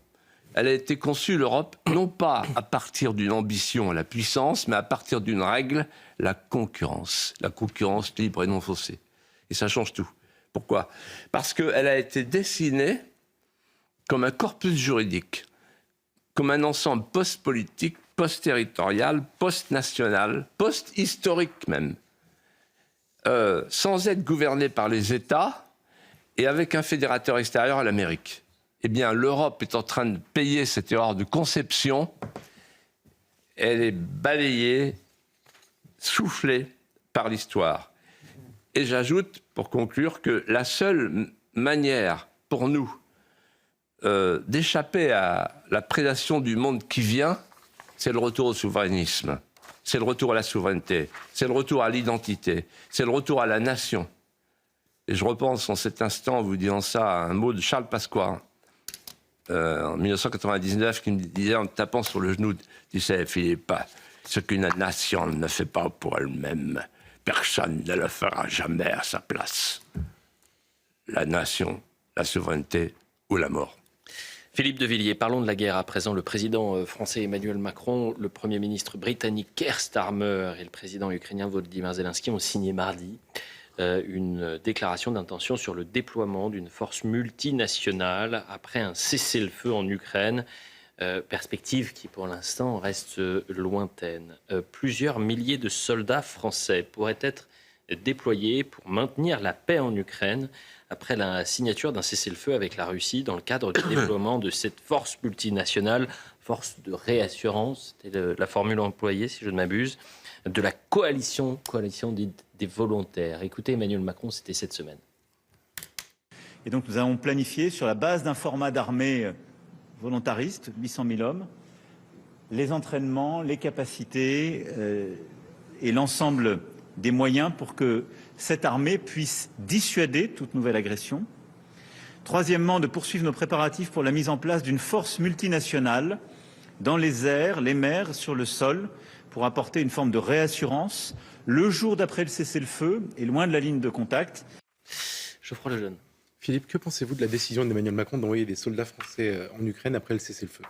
Elle a été conçue, l'Europe, non pas à partir d'une ambition à la puissance, mais à partir d'une règle, la concurrence. La concurrence libre et non faussée. Et ça change tout. Pourquoi ? Parce qu'elle a été dessinée comme un corpus juridique, comme un ensemble post-politique, post-territorial, post-national, post-historique même, sans être gouverné par les États et avec un fédérateur extérieur à l'Amérique. Eh bien, l'Europe est en train de payer cette erreur de conception. Elle est balayée, soufflée par l'histoire. Et j'ajoute, pour conclure, que la seule manière pour nous d'échapper à la prédation du monde qui vient, c'est le retour au souverainisme, c'est le retour à la souveraineté, c'est le retour à l'identité, c'est le retour à la nation. Et je repense en cet instant, en vous disant ça, à un mot de Charles Pasqua, en 1999, qui me disait en me tapant sur le genou, « Tu sais, Philippe, ce qu'une nation ne fait pas pour elle-même, personne ne le fera jamais à sa place. La nation, la souveraineté ou la mort. » Philippe de Villiers, parlons de la guerre à présent. Le président français Emmanuel Macron, le Premier ministre britannique Keir Starmer et le président ukrainien Volodymyr Zelensky ont signé mardi une déclaration d'intention sur le déploiement d'une force multinationale après un cessez-le-feu en Ukraine. Perspective qui pour l'instant reste lointaine. Plusieurs milliers de soldats français pourraient être déployés pour maintenir la paix en Ukraine après la signature d'un cessez-le-feu avec la Russie dans le cadre du déploiement de cette force multinationale, force de réassurance, c'était la formule employée si je ne m'abuse, de la coalition des volontaires. Écoutez Emmanuel Macron, c'était cette semaine. Et donc nous avons planifié sur la base d'un format d'armée volontariste, 800 000 hommes, les entraînements, les capacités et l'ensemble des moyens pour que cette armée puisse dissuader toute nouvelle agression. Troisièmement, de poursuivre nos préparatifs pour la mise en place d'une force multinationale dans les airs, les mers, sur le sol, pour apporter une forme de réassurance le jour d'après le cessez-le-feu et loin de la ligne de contact. Geoffroy Lejeune. Philippe, que pensez-vous de la décision d'Emmanuel Macron d'envoyer des soldats français en Ukraine après le cessez-le-feu?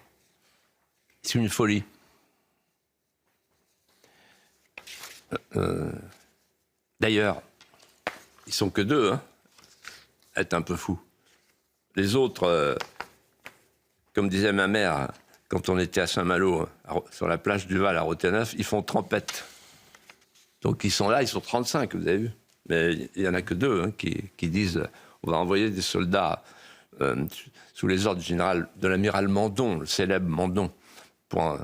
C'est une folie. D'ailleurs, ils sont que deux, hein, à être un peu fous. Les autres, comme disait ma mère, quand on était à Saint-Malo, sur la plage du Val, à Roténeuf, ils font trempette. Donc ils sont là, ils sont 35, vous avez vu. Mais il n'y en a que deux, hein, qui disent on va envoyer des soldats sous les ordres du général, de l'amiral Mandon, le célèbre Mandon, pour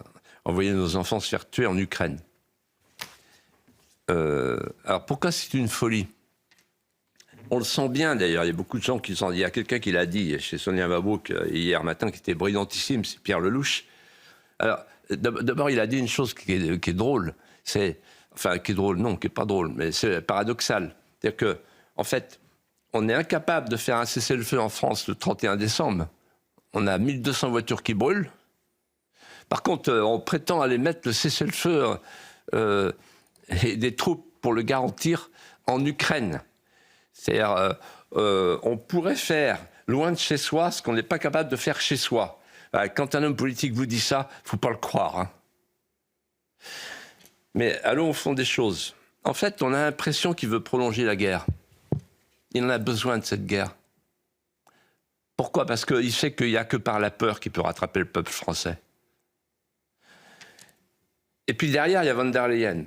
envoyer nos enfants se faire tuer en Ukraine. Alors pourquoi c'est une folie? On le sent bien d'ailleurs, il y a beaucoup de gens qui sont... Il y a quelqu'un qui l'a dit chez Sonia Mabrouk hier matin, qui était brillantissime, c'est Pierre Lelouch. Alors d'abord il a dit une chose qui est drôle, c'est... Enfin qui est drôle, non, qui n'est pas drôle, mais c'est paradoxal. C'est-à-dire que, en fait, on est incapable de faire un cessez-le-feu en France le 31 décembre. On a 1200 voitures qui brûlent. Par contre, on prétend aller mettre le cessez-le-feu et des troupes pour le garantir en Ukraine. C'est-à-dire, on pourrait faire loin de chez soi ce qu'on n'est pas capable de faire chez soi. Quand un homme politique vous dit ça, il ne faut pas le croire. Hein. Mais allons au fond des choses. En fait, on a l'impression qu'il veut prolonger la guerre. Il en a besoin de cette guerre. Pourquoi? Parce qu'il sait qu'il n'y a que par la peur qu'il peut rattraper le peuple français. Et puis derrière, il y a Von der Leyen.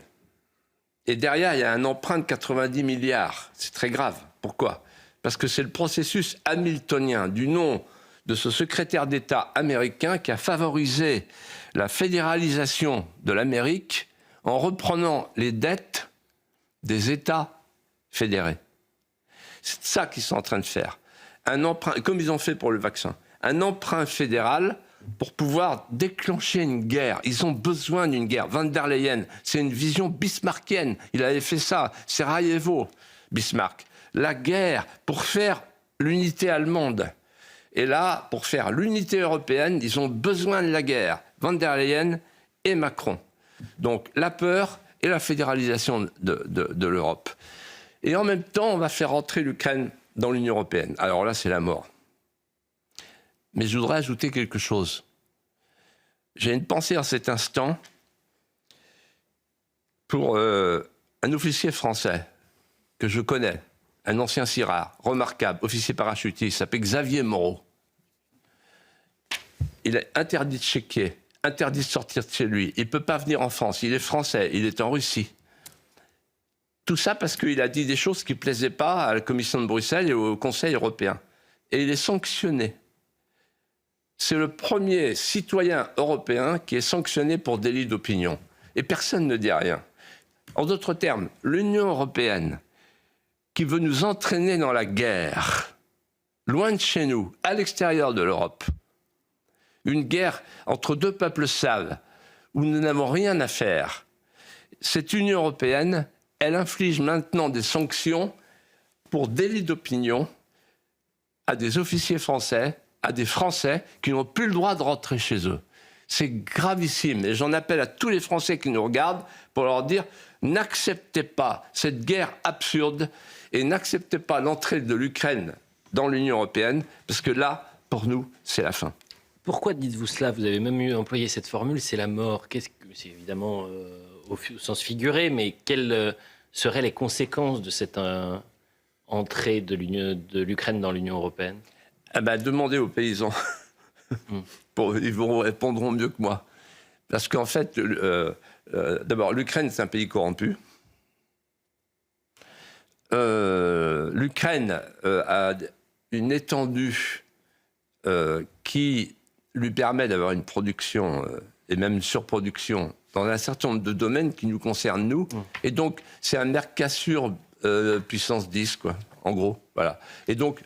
Et derrière, il y a un emprunt de 90 milliards. C'est très grave. Pourquoi? Parce que c'est le processus hamiltonien du nom de ce secrétaire d'État américain qui a favorisé la fédéralisation de l'Amérique en reprenant les dettes des États fédérés. C'est ça qu'ils sont en train de faire. Un emprunt, comme ils ont fait pour le vaccin, un emprunt fédéral pour pouvoir déclencher une guerre. Ils ont besoin d'une guerre. Von der Leyen, c'est une vision bismarckienne. Il avait fait ça. Sarajevo, Bismarck. La guerre pour faire l'unité allemande. Et là, pour faire l'unité européenne, ils ont besoin de la guerre. Von der Leyen et Macron. Donc la peur et la fédéralisation de l'Europe. Et en même temps, on va faire entrer l'Ukraine dans l'Union européenne. Alors là, c'est la mort. Mais je voudrais ajouter quelque chose. J'ai une pensée en cet instant pour un officier français que je connais, un ancien SIRAR, remarquable, officier parachutiste, il s'appelle Xavier Moreau. Il est interdit de chéquier, interdit de sortir de chez lui. Il ne peut pas venir en France, il est français, il est en Russie. Tout ça parce qu'il a dit des choses qui ne plaisaient pas à la Commission de Bruxelles et au Conseil européen. Et il est sanctionné. C'est le premier citoyen européen qui est sanctionné pour délit d'opinion. Et personne ne dit rien. En d'autres termes, l'Union européenne, qui veut nous entraîner dans la guerre, loin de chez nous, à l'extérieur de l'Europe, une guerre entre deux peuples slaves, où nous n'avons rien à faire, cette Union européenne, elle inflige maintenant des sanctions pour délit d'opinion à des officiers français, à des Français qui n'ont plus le droit de rentrer chez eux. C'est gravissime. Et j'en appelle à tous les Français qui nous regardent pour leur dire n'acceptez pas cette guerre absurde et n'acceptez pas l'entrée de l'Ukraine dans l'Union européenne, parce que là, pour nous, c'est la fin. Pourquoi dites-vous cela? Vous avez même employé cette formule, c'est la mort. C'est évidemment au sens figuré, mais quelles seraient les conséquences de cette entrée de l'Ukraine dans l'Union européenne? Demandez aux paysans. Ils vous répondront mieux que moi. Parce qu'en fait, d'abord, l'Ukraine, c'est un pays corrompu. L'Ukraine a une étendue qui lui permet d'avoir une production et même une surproduction dans un certain nombre de domaines qui nous concernent, nous. Et donc, c'est un Mercosur puissance 10, quoi, en gros. Voilà. Et donc,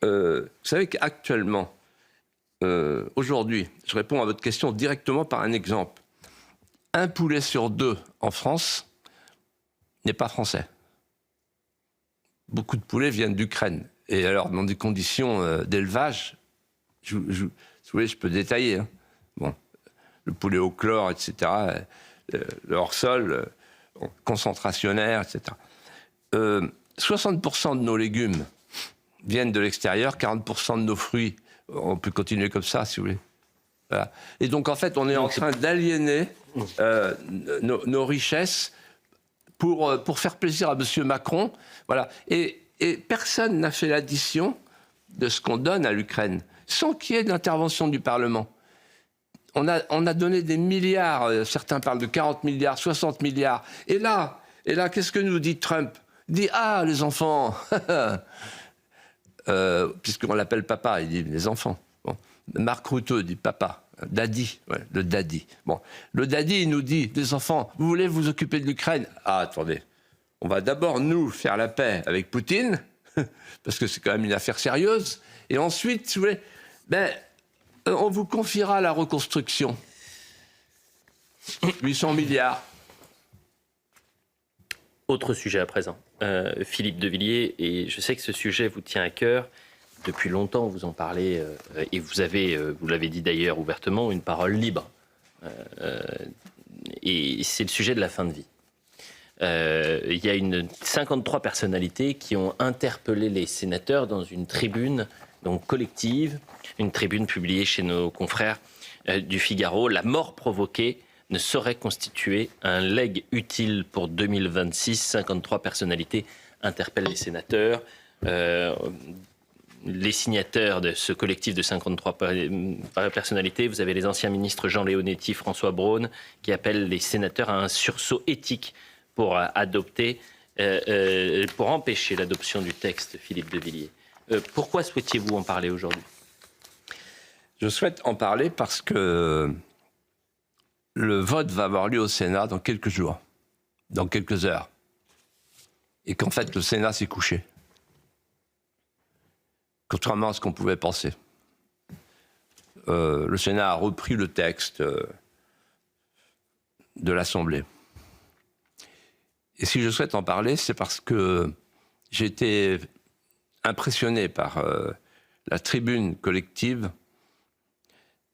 vous savez qu'actuellement, aujourd'hui, je réponds à votre question directement par un exemple. Un poulet sur deux en France n'est pas français. Beaucoup de poulets viennent d'Ukraine. Et alors, dans des conditions d'élevage, si vous voulez, je peux détailler. Hein. Bon, le poulet au chlore, etc., le hors-sol, concentrationnaires, etc. 60% de nos légumes viennent de l'extérieur, 40% de nos fruits. On peut continuer comme ça, si vous voulez. Voilà. Et donc, en fait, on est en train d'aliéner nos richesses pour faire plaisir à M. Macron. Voilà. Et personne n'a fait l'addition de ce qu'on donne à l'Ukraine, sans qu'il y ait d'intervention du Parlement. On a donné des milliards, certains parlent de 40 milliards, 60 milliards. Et là, qu'est-ce que nous dit Trump? Il dit, ah, les enfants, puisqu'on l'appelle papa, il dit les enfants. Bon. Marc Rutte dit papa, daddy, ouais, le daddy. Bon. Le daddy, il nous dit, les enfants, vous voulez vous occuper de l'Ukraine? Ah, attendez, on va d'abord, nous, faire la paix avec Poutine, parce que c'est quand même une affaire sérieuse, et ensuite, si vous voulez, on vous confiera la reconstruction. 800 milliards. Autre sujet à présent. Philippe de Villiers, et je sais que ce sujet vous tient à cœur. Depuis longtemps, vous en parlez, et vous l'avez dit d'ailleurs ouvertement, une parole libre. Et c'est le sujet de la fin de vie. Il y a 53 personnalités qui ont interpellé les sénateurs dans une tribune donc collective, une tribune publiée chez nos confrères du Figaro. La mort provoquée ne saurait constituer un legs utile pour 2026. 53 personnalités interpellent les sénateurs. Les signataires de ce collectif de 53 personnalités, vous avez les anciens ministres Jean Leonetti, François Braun, qui appellent les sénateurs à un sursaut éthique pour pour empêcher l'adoption du texte, Philippe de Villiers. Pourquoi souhaitiez-vous en parler aujourd'hui? Je souhaite en parler parce que le vote va avoir lieu au Sénat dans quelques jours, dans quelques heures. Et qu'en fait, le Sénat s'est couché. Contrairement à ce qu'on pouvait penser. Le Sénat a repris le texte de l'Assemblée. Et si je souhaite en parler, c'est parce que j'ai été impressionné par la tribune collective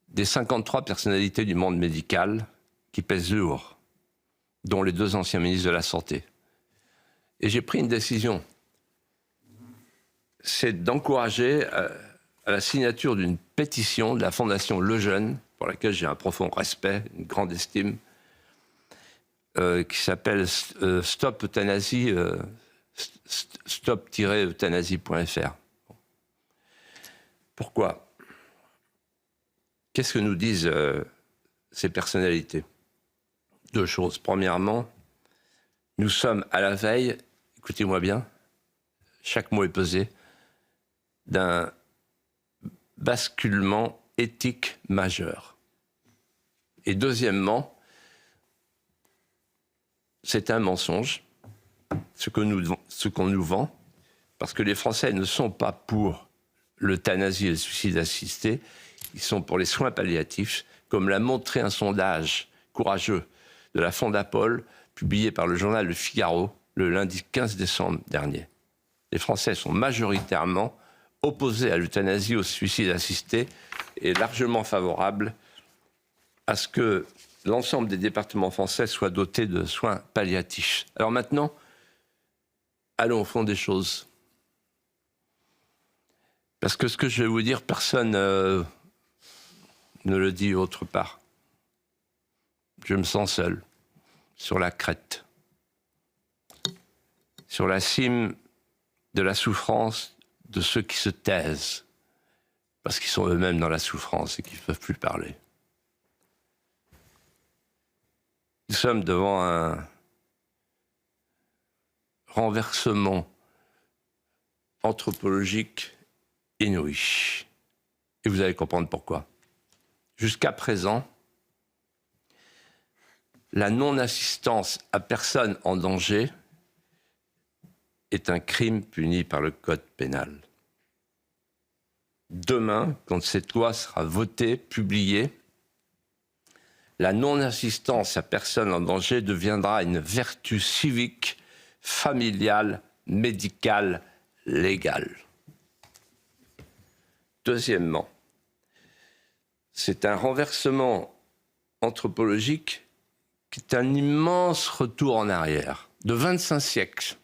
des 53 personnalités du monde médical qui pèsent lourd, dont les 2 anciens ministres de la Santé. Et j'ai pris une décision. C'est d'encourager à la signature d'une pétition de la Fondation Lejeune, pour laquelle j'ai un profond respect, une grande estime, qui s'appelle Stop Euthanasie, stop-euthanasie.fr. Pourquoi? Qu'est-ce que nous disent ces personnalités? 2 choses. Premièrement, nous sommes à la veille, écoutez-moi bien, chaque mot est pesé, d'un basculement éthique majeur. Et deuxièmement, c'est un mensonge, ce qu'on nous vend, parce que les Français ne sont pas pour l'euthanasie et le suicide assisté, ils sont pour les soins palliatifs, comme l'a montré un sondage courageux de la Fondapol, publié par le journal Le Figaro, le lundi 15 décembre dernier. Les Français sont majoritairement opposés à l'euthanasie, au suicide assisté, et largement favorables à ce que l'ensemble des départements français soient dotés de soins palliatifs. Alors maintenant, allons au fond des choses. Parce que ce que je vais vous dire, personne ne le dit autre part. Je me sens seul, sur la crête, sur la cime de la souffrance de ceux qui se taisent, parce qu'ils sont eux-mêmes dans la souffrance et qu'ils ne peuvent plus parler. Nous sommes devant un renversement anthropologique inouï. Et vous allez comprendre pourquoi. Jusqu'à présent, la non-assistance à personne en danger est un crime puni par le Code pénal. Demain, quand cette loi sera votée, publiée, la non-assistance à personne en danger deviendra une vertu civique, familiale, médicale, légale. Deuxièmement, c'est un renversement anthropologique qui est un immense retour en arrière, de 25 siècles.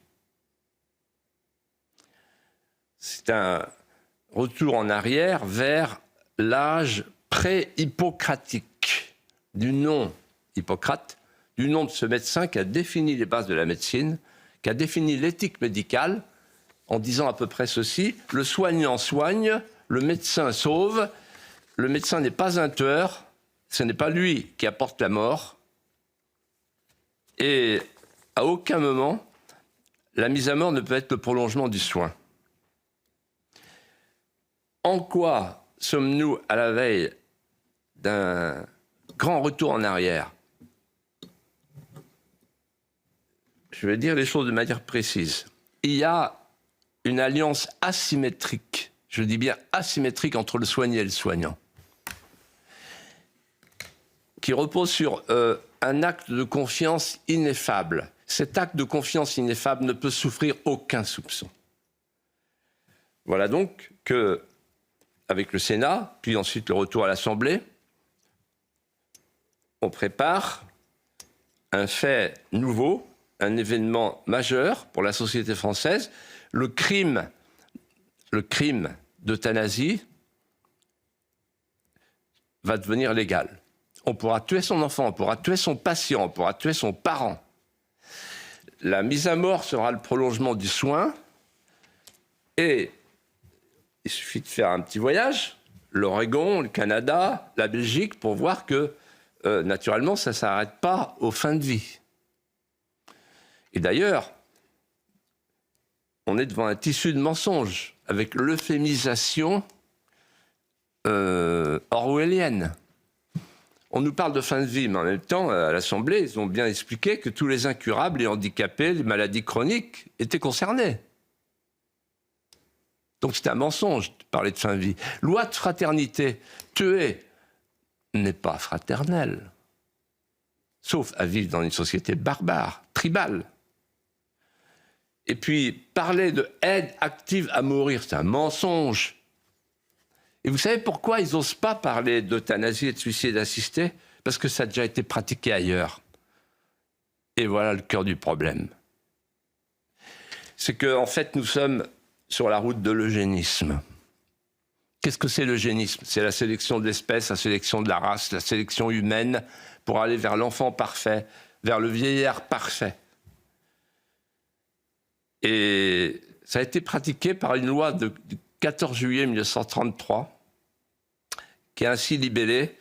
C'est un retour en arrière vers l'âge pré-hippocratique du nom Hippocrate, du nom de ce médecin qui a défini les bases de la médecine, qui a défini l'éthique médicale en disant à peu près ceci: le soignant soigne, le médecin sauve, le médecin n'est pas un tueur, ce n'est pas lui qui apporte la mort, et à aucun moment la mise à mort ne peut être le prolongement du soin. En quoi sommes-nous à la veille d'un grand retour en arrière? Je vais dire les choses de manière précise. Il y a une alliance asymétrique, je dis bien asymétrique, entre le soigné et le soignant, qui repose sur un acte de confiance ineffable. Cet acte de confiance ineffable ne peut souffrir aucun soupçon. Voilà donc que, avec le Sénat, puis ensuite le retour à l'Assemblée, on prépare un fait nouveau, un événement majeur pour la société française, le crime d'euthanasie va devenir légal. On pourra tuer son enfant, on pourra tuer son patient, on pourra tuer son parent. La mise à mort sera le prolongement du soin, et il suffit de faire un petit voyage, l'Oregon, le Canada, la Belgique, pour voir que, naturellement, ça ne s'arrête pas aux fins de vie. Et d'ailleurs, on est devant un tissu de mensonges, avec l'euphémisation orwellienne. On nous parle de fin de vie, mais en même temps, à l'Assemblée, ils ont bien expliqué que tous les incurables, les handicapés, les maladies chroniques étaient concernés. Donc c'est un mensonge de parler de fin de vie. Loi de fraternité, tuer n'est pas fraternel, sauf à vivre dans une société barbare, tribale. Et puis, parler de aide active à mourir, c'est un mensonge. Et vous savez pourquoi ils n'osent pas parler d'euthanasie et de suicide assisté? Parce que ça a déjà été pratiqué ailleurs. Et voilà le cœur du problème. C'est qu'en fait, nous sommes sur la route de l'eugénisme. Qu'est-ce que c'est l'eugénisme? C'est la sélection de l'espèce, la sélection de la race, la sélection humaine pour aller vers l'enfant parfait, vers le vieillard parfait. Et ça a été pratiqué par une loi du 14 juillet 1933 qui a ainsi libellé: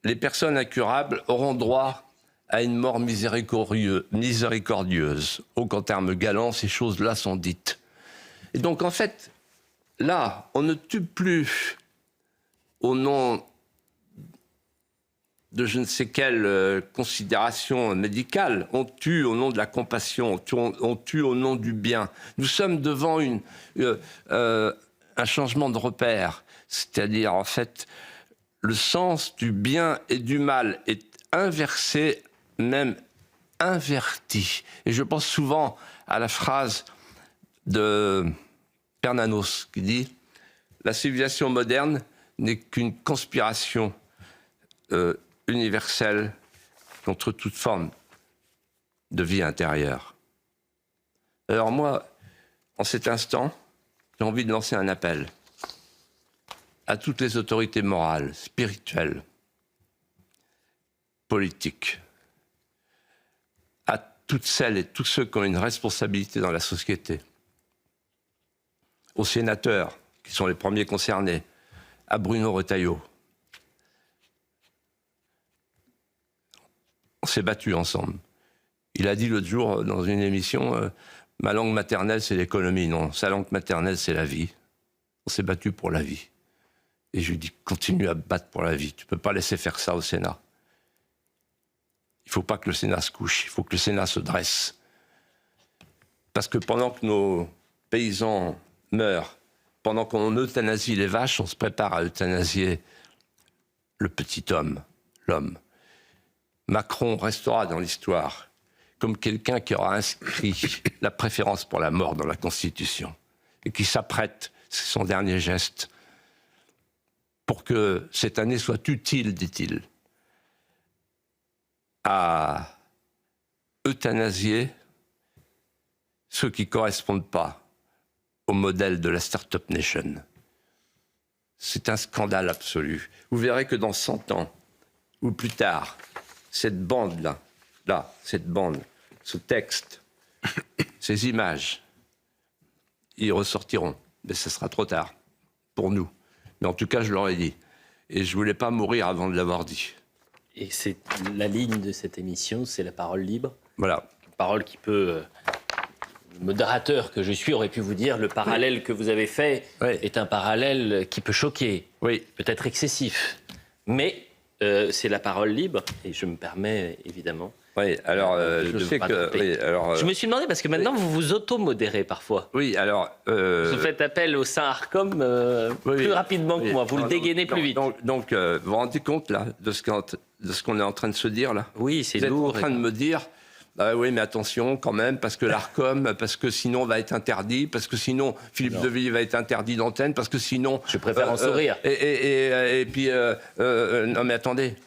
les personnes incurables auront droit à une mort miséricordieuse. Oh, qu'en termes galants, ces choses-là sont dites. Et donc, en fait, là, on ne tue plus au nom de je ne sais quelle considération médicale, on tue au nom de la compassion, on tue au nom du bien. Nous sommes devant un changement de repère, c'est-à-dire, en fait, le sens du bien et du mal est inversé, même inverti. Et je pense souvent à la phrase de Bernanos qui dit « La civilisation moderne n'est qu'une conspiration universelle contre toute forme de vie intérieure. » Alors moi, en cet instant, j'ai envie de lancer un appel à toutes les autorités morales, spirituelles, politiques, à toutes celles et tous ceux qui ont une responsabilité dans la société, aux sénateurs, qui sont les premiers concernés, à Bruno Retailleau. On s'est battus ensemble. Il a dit l'autre jour dans une émission, ma langue maternelle c'est l'économie. Non, sa langue maternelle c'est la vie. On s'est battus pour la vie. Et je lui dis, continue à battre pour la vie. Tu ne peux pas laisser faire ça au Sénat. Il ne faut pas que le Sénat se couche, il faut que le Sénat se dresse. Parce que pendant que nos paysans meurent, pendant qu'on euthanasie les vaches, on se prépare à euthanasier le petit homme, l'homme. Macron restera dans l'histoire comme quelqu'un qui aura inscrit la préférence pour la mort dans la Constitution et qui s'apprête, c'est son dernier geste, pour que cette année soit utile, dit-il, à euthanasier ceux qui ne correspondent pas au modèle de la Startup Nation. C'est un scandale absolu. Vous verrez que dans 100 ans, ou plus tard, cette bande-là, cette bande, ce texte, ces images, ils ressortiront. Mais ce sera trop tard, pour nous. Mais en tout cas, je leur ai dit. Et je ne voulais pas mourir avant de l'avoir dit. Et c'est la ligne de cette émission, c'est la parole libre. Voilà. Parole qui peut... le modérateur que je suis aurait pu vous dire le parallèle que vous avez fait est un parallèle qui peut choquer, peut-être excessif. Mais c'est la parole libre, et je me permets évidemment... Oui, alors je sais que... Oui, alors, je me suis demandé, parce que maintenant vous vous auto-modérez parfois. Oui, alors... Vous faites appel au Saint-Arcom plus rapidement que moi, vous le dégainez plus vite. Donc vous vous rendez compte là, de ce qu'on est en train de se dire là? Oui, c'est lourd. Vous êtes en train de me dire... oui, mais attention quand même, parce que l'Arcom, parce que sinon on va être interdit, parce que sinon Philippe de Villiers va être interdit d'antenne, parce que sinon... Je préfère en sourire. Et puis, non mais attendez,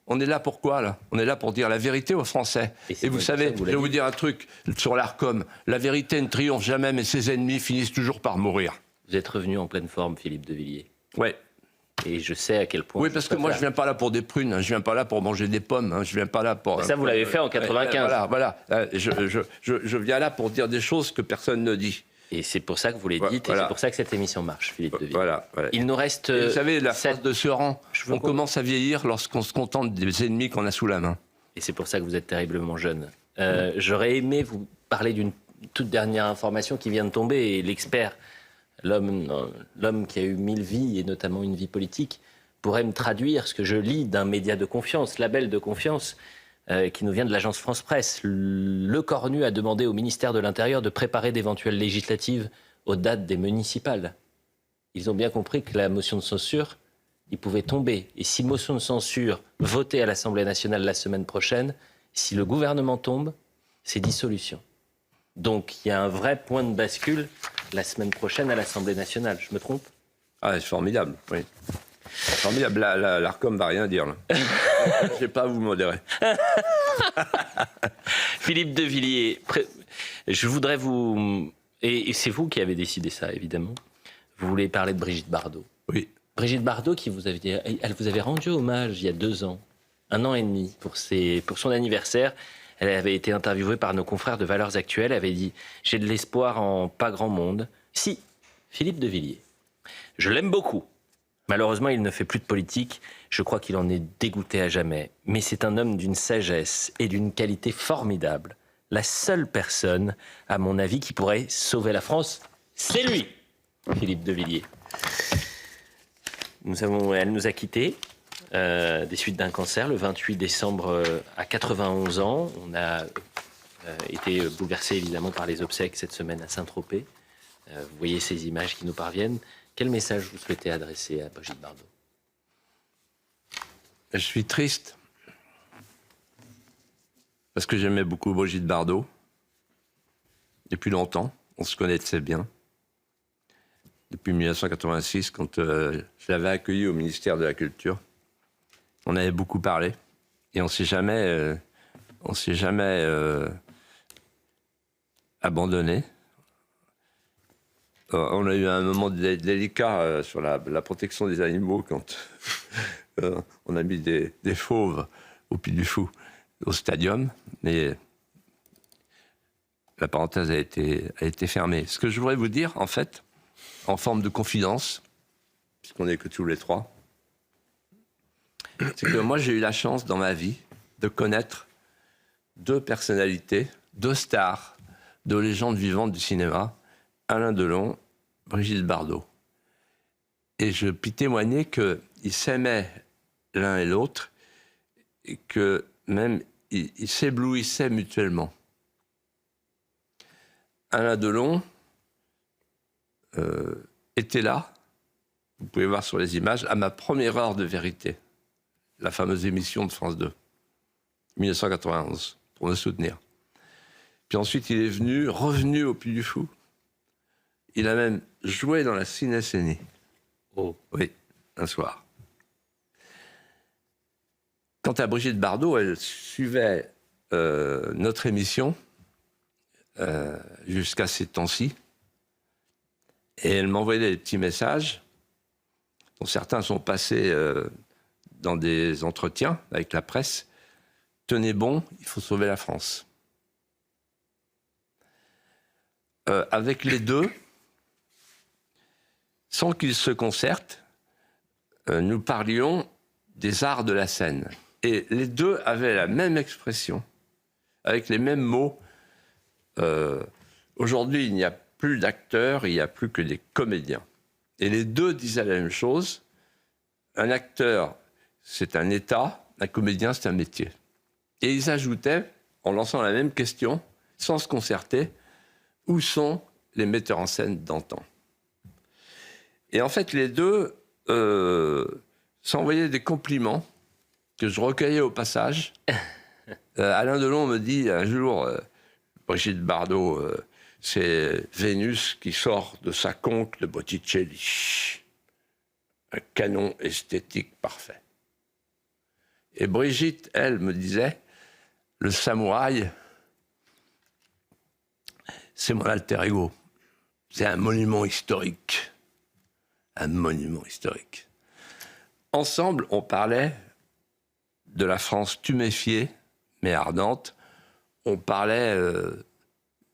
on est là pour quoi là? On est là pour dire la vérité aux Français. Et vous savez, je vais vous dire un truc sur l'Arcom, la vérité ne triomphe jamais, mais ses ennemis finissent toujours par mourir. Vous êtes revenu en pleine forme, Philippe de Villiers. Oui. Et je sais à quel point... Oui, parce que moi, je ne viens pas là pour des prunes, je ne viens pas là pour manger des pommes, je ne viens pas là pour... Ça, vous l'avez fait en 95. Voilà. Je viens là pour dire des choses que personne ne dit. Et c'est pour ça que vous les dites, et c'est pour ça que cette émission marche, Philippe de Villiers. Voilà. Il nous reste... Et vous savez, la phrase de Seran, on commence à vieillir lorsqu'on se contente des ennemis qu'on a sous la main. Et c'est pour ça que vous êtes terriblement jeune. J'aurais aimé vous parler d'une toute dernière information qui vient de tomber, et l'expert... L'homme qui a eu 1000 vies, et notamment une vie politique, pourrait me traduire ce que je lis d'un média de confiance, label de confiance, qui nous vient de l'agence France Presse. Le Cornu a demandé au ministère de l'Intérieur de préparer d'éventuelles législatives aux dates des municipales. Ils ont bien compris que la motion de censure, il pouvait tomber. Et si motion de censure votée à l'Assemblée nationale la semaine prochaine, si le gouvernement tombe, c'est dissolution. Donc il y a un vrai point de bascule la semaine prochaine à l'Assemblée nationale. Je me trompe? C'est formidable, oui. Formidable. L'Arcom va rien dire. Je n'ai pas à vous modérer. Philippe de Villiers, je voudrais vous... Et c'est vous qui avez décidé ça, évidemment. Vous voulez parler de Brigitte Bardot. Oui. Brigitte Bardot, elle vous avait rendu hommage il y a 2 ans, 1 an et demi, pour son anniversaire. Elle avait été interviewée par nos confrères de Valeurs Actuelles. Elle avait dit « J'ai de l'espoir en pas grand monde. » Si, Philippe de Villiers. Je l'aime beaucoup. Malheureusement, il ne fait plus de politique. Je crois qu'il en est dégoûté à jamais. Mais c'est un homme d'une sagesse et d'une qualité formidable. La seule personne, à mon avis, qui pourrait sauver la France, c'est lui, Philippe de Villiers. Elle nous a quittés. Des suites d'un cancer le 28 décembre à 91 ans. On a été bouleversé évidemment par les obsèques cette semaine à Saint-Tropez. Vous voyez ces images qui nous parviennent. Quel message vous souhaitez adresser à Brigitte Bardot? Je suis triste parce que j'aimais beaucoup Brigitte Bardot depuis longtemps. On se connaissait bien. Depuis 1986, quand je l'avais accueillie au ministère de la Culture. On avait beaucoup parlé et on s'est jamais abandonné. On a eu un moment délicat sur la protection des animaux quand on a mis des fauves au Puy du Fou au stadium, mais la parenthèse a été fermée. Ce que je voudrais vous dire, en fait, en forme de confidence, puisqu'on n'est que tous les trois, c'est que moi, j'ai eu la chance dans ma vie de connaître 2 personnalités, 2 stars, 2 légendes vivantes du cinéma, Alain Delon, Brigitte Bardot. Et je puis témoigner qu'ils s'aimaient l'un et l'autre et que même ils s'éblouissaient mutuellement. Alain Delon était là, vous pouvez voir sur les images, à ma première heure de vérité. La fameuse émission de France 2, 1991, pour me soutenir. Puis ensuite, il est revenu au Puy du Fou. Il a même joué dans la Ciné-Scénie. Oh. Oui, un soir. Quant à Brigitte Bardot, elle suivait notre émission jusqu'à ces temps-ci. Et elle m'envoyait des petits messages, dont certains sont passés dans des entretiens avec la presse. Tenez bon, il faut sauver la France. Avec les deux, sans qu'ils se concertent, nous parlions des arts de la scène. Et les deux avaient la même expression, avec les mêmes mots. Aujourd'hui, il n'y a plus d'acteurs, il n'y a plus que des comédiens. Et les deux disaient la même chose. Un acteur, c'est un état, un comédien, c'est un métier. Et ils ajoutaient, en lançant la même question, sans se concerter, où sont les metteurs en scène d'antan ? Et en fait, les deux s'envoyaient des compliments que je recueillais au passage. Alain Delon me dit un jour, Brigitte Bardot, c'est Vénus qui sort de sa conque de Botticelli. Un canon esthétique parfait. Et Brigitte, elle, me disait, le samouraï, c'est mon alter ego. C'est un monument historique. Un monument historique. Ensemble, on parlait de la France tuméfiée, mais ardente. On parlait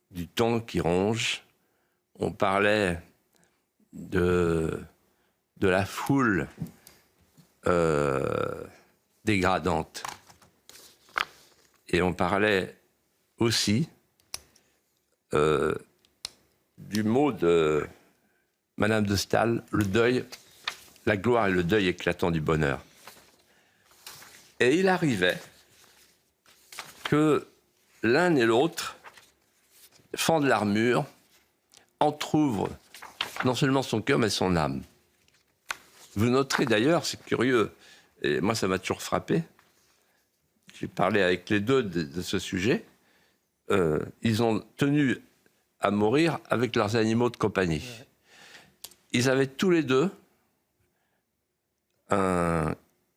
du temps qui ronge. On parlait de la foule dégradante. Et on parlait aussi du mot de Madame de Staël, le deuil, la gloire et le deuil éclatant du bonheur. Et il arrivait que l'un et l'autre fendent l'armure, entr'ouvrent non seulement son cœur, mais son âme. Vous noterez d'ailleurs, c'est curieux, et moi ça m'a toujours frappé, j'ai parlé avec les deux de ce sujet, ils ont tenu à mourir avec leurs animaux de compagnie. Ils avaient tous les deux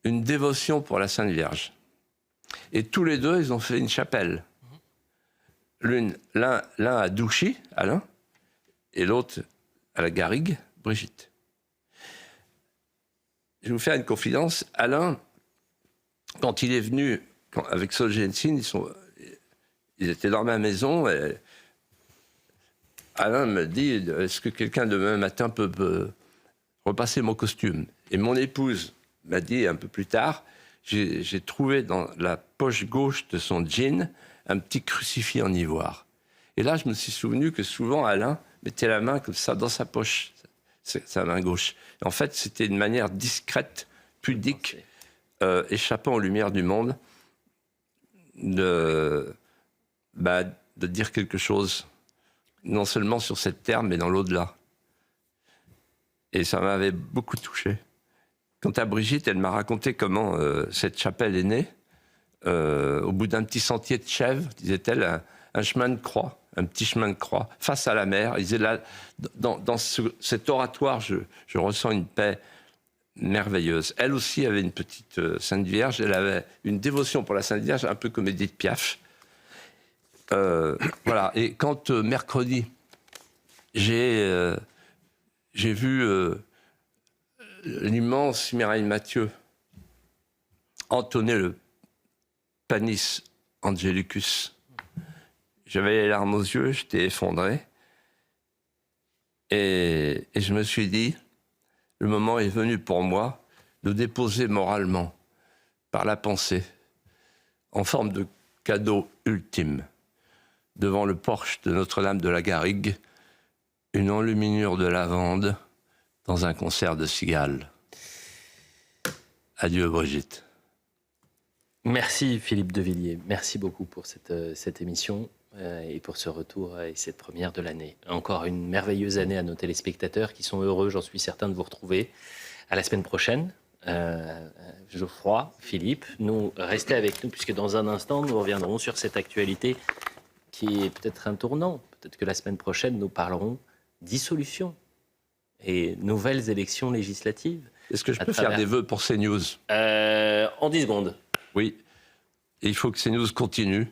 une dévotion pour la Sainte Vierge. Et tous les deux, ils ont fait une chapelle. L'un à Douchy, Alain, et l'autre à la Garrigue, Brigitte. Je vais vous faire une confidence. Alain, quand il est venu avec Solzhenitsyn, ils étaient dans ma maison. Et Alain me dit, est-ce que quelqu'un demain matin peut repasser mon costume ? Et mon épouse m'a dit un peu plus tard, j'ai trouvé dans la poche gauche de son jean un petit crucifix en ivoire. Et là, je me suis souvenu que souvent, Alain mettait la main comme ça dans sa poche, sa main gauche. Et en fait, c'était une manière discrète, pudique, échappant aux lumières du monde, de dire quelque chose, non seulement sur cette terre, mais dans l'au-delà. Et ça m'avait beaucoup touché. Quant à Brigitte, elle m'a raconté comment cette chapelle est née. Au bout d'un petit sentier de chèvres, disait-elle, un chemin de croix, un petit chemin de croix, face à la mer. Elle disait là, dans cet oratoire, je ressens une paix merveilleuse. Elle aussi avait une petite Sainte Vierge. Elle avait une dévotion pour la Sainte Vierge, un peu comme Édith Piaf. Voilà. Et quand mercredi, j'ai vu l'immense Mireille Mathieu entonner le Panis Angelicus. J'avais les larmes aux yeux, j'étais effondré. Et je me suis dit, le moment est venu pour moi de déposer moralement, par la pensée, en forme de cadeau ultime, devant le porche de Notre-Dame de la Garrigue, une enluminure de lavande dans un concert de cigales. Adieu, Brigitte. Merci Philippe de Villiers, merci beaucoup pour cette émission et pour ce retour et cette première de l'année. Encore une merveilleuse année à nos téléspectateurs qui sont heureux, j'en suis certain, de vous retrouver. À la semaine prochaine. Geoffroy, Philippe, restez avec nous puisque dans un instant nous reviendrons sur cette actualité qui est peut-être un tournant. Peut-être que la semaine prochaine nous parlerons dissolution et nouvelles élections législatives. Est-ce que je peux faire des vœux pour CNews ? En 10 secondes. Oui. Et il faut que CNews continue,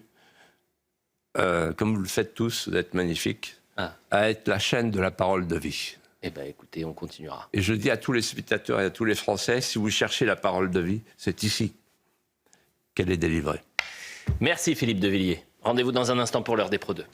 comme vous le faites tous, vous êtes magnifiques, à être la chaîne de la parole de vie. Eh bien, écoutez, on continuera. Et je dis à tous les spectateurs et à tous les Français, si vous cherchez la parole de vie, c'est ici qu'elle est délivrée. Merci Philippe de Villiers. Rendez-vous dans un instant pour l'heure des Pro 2.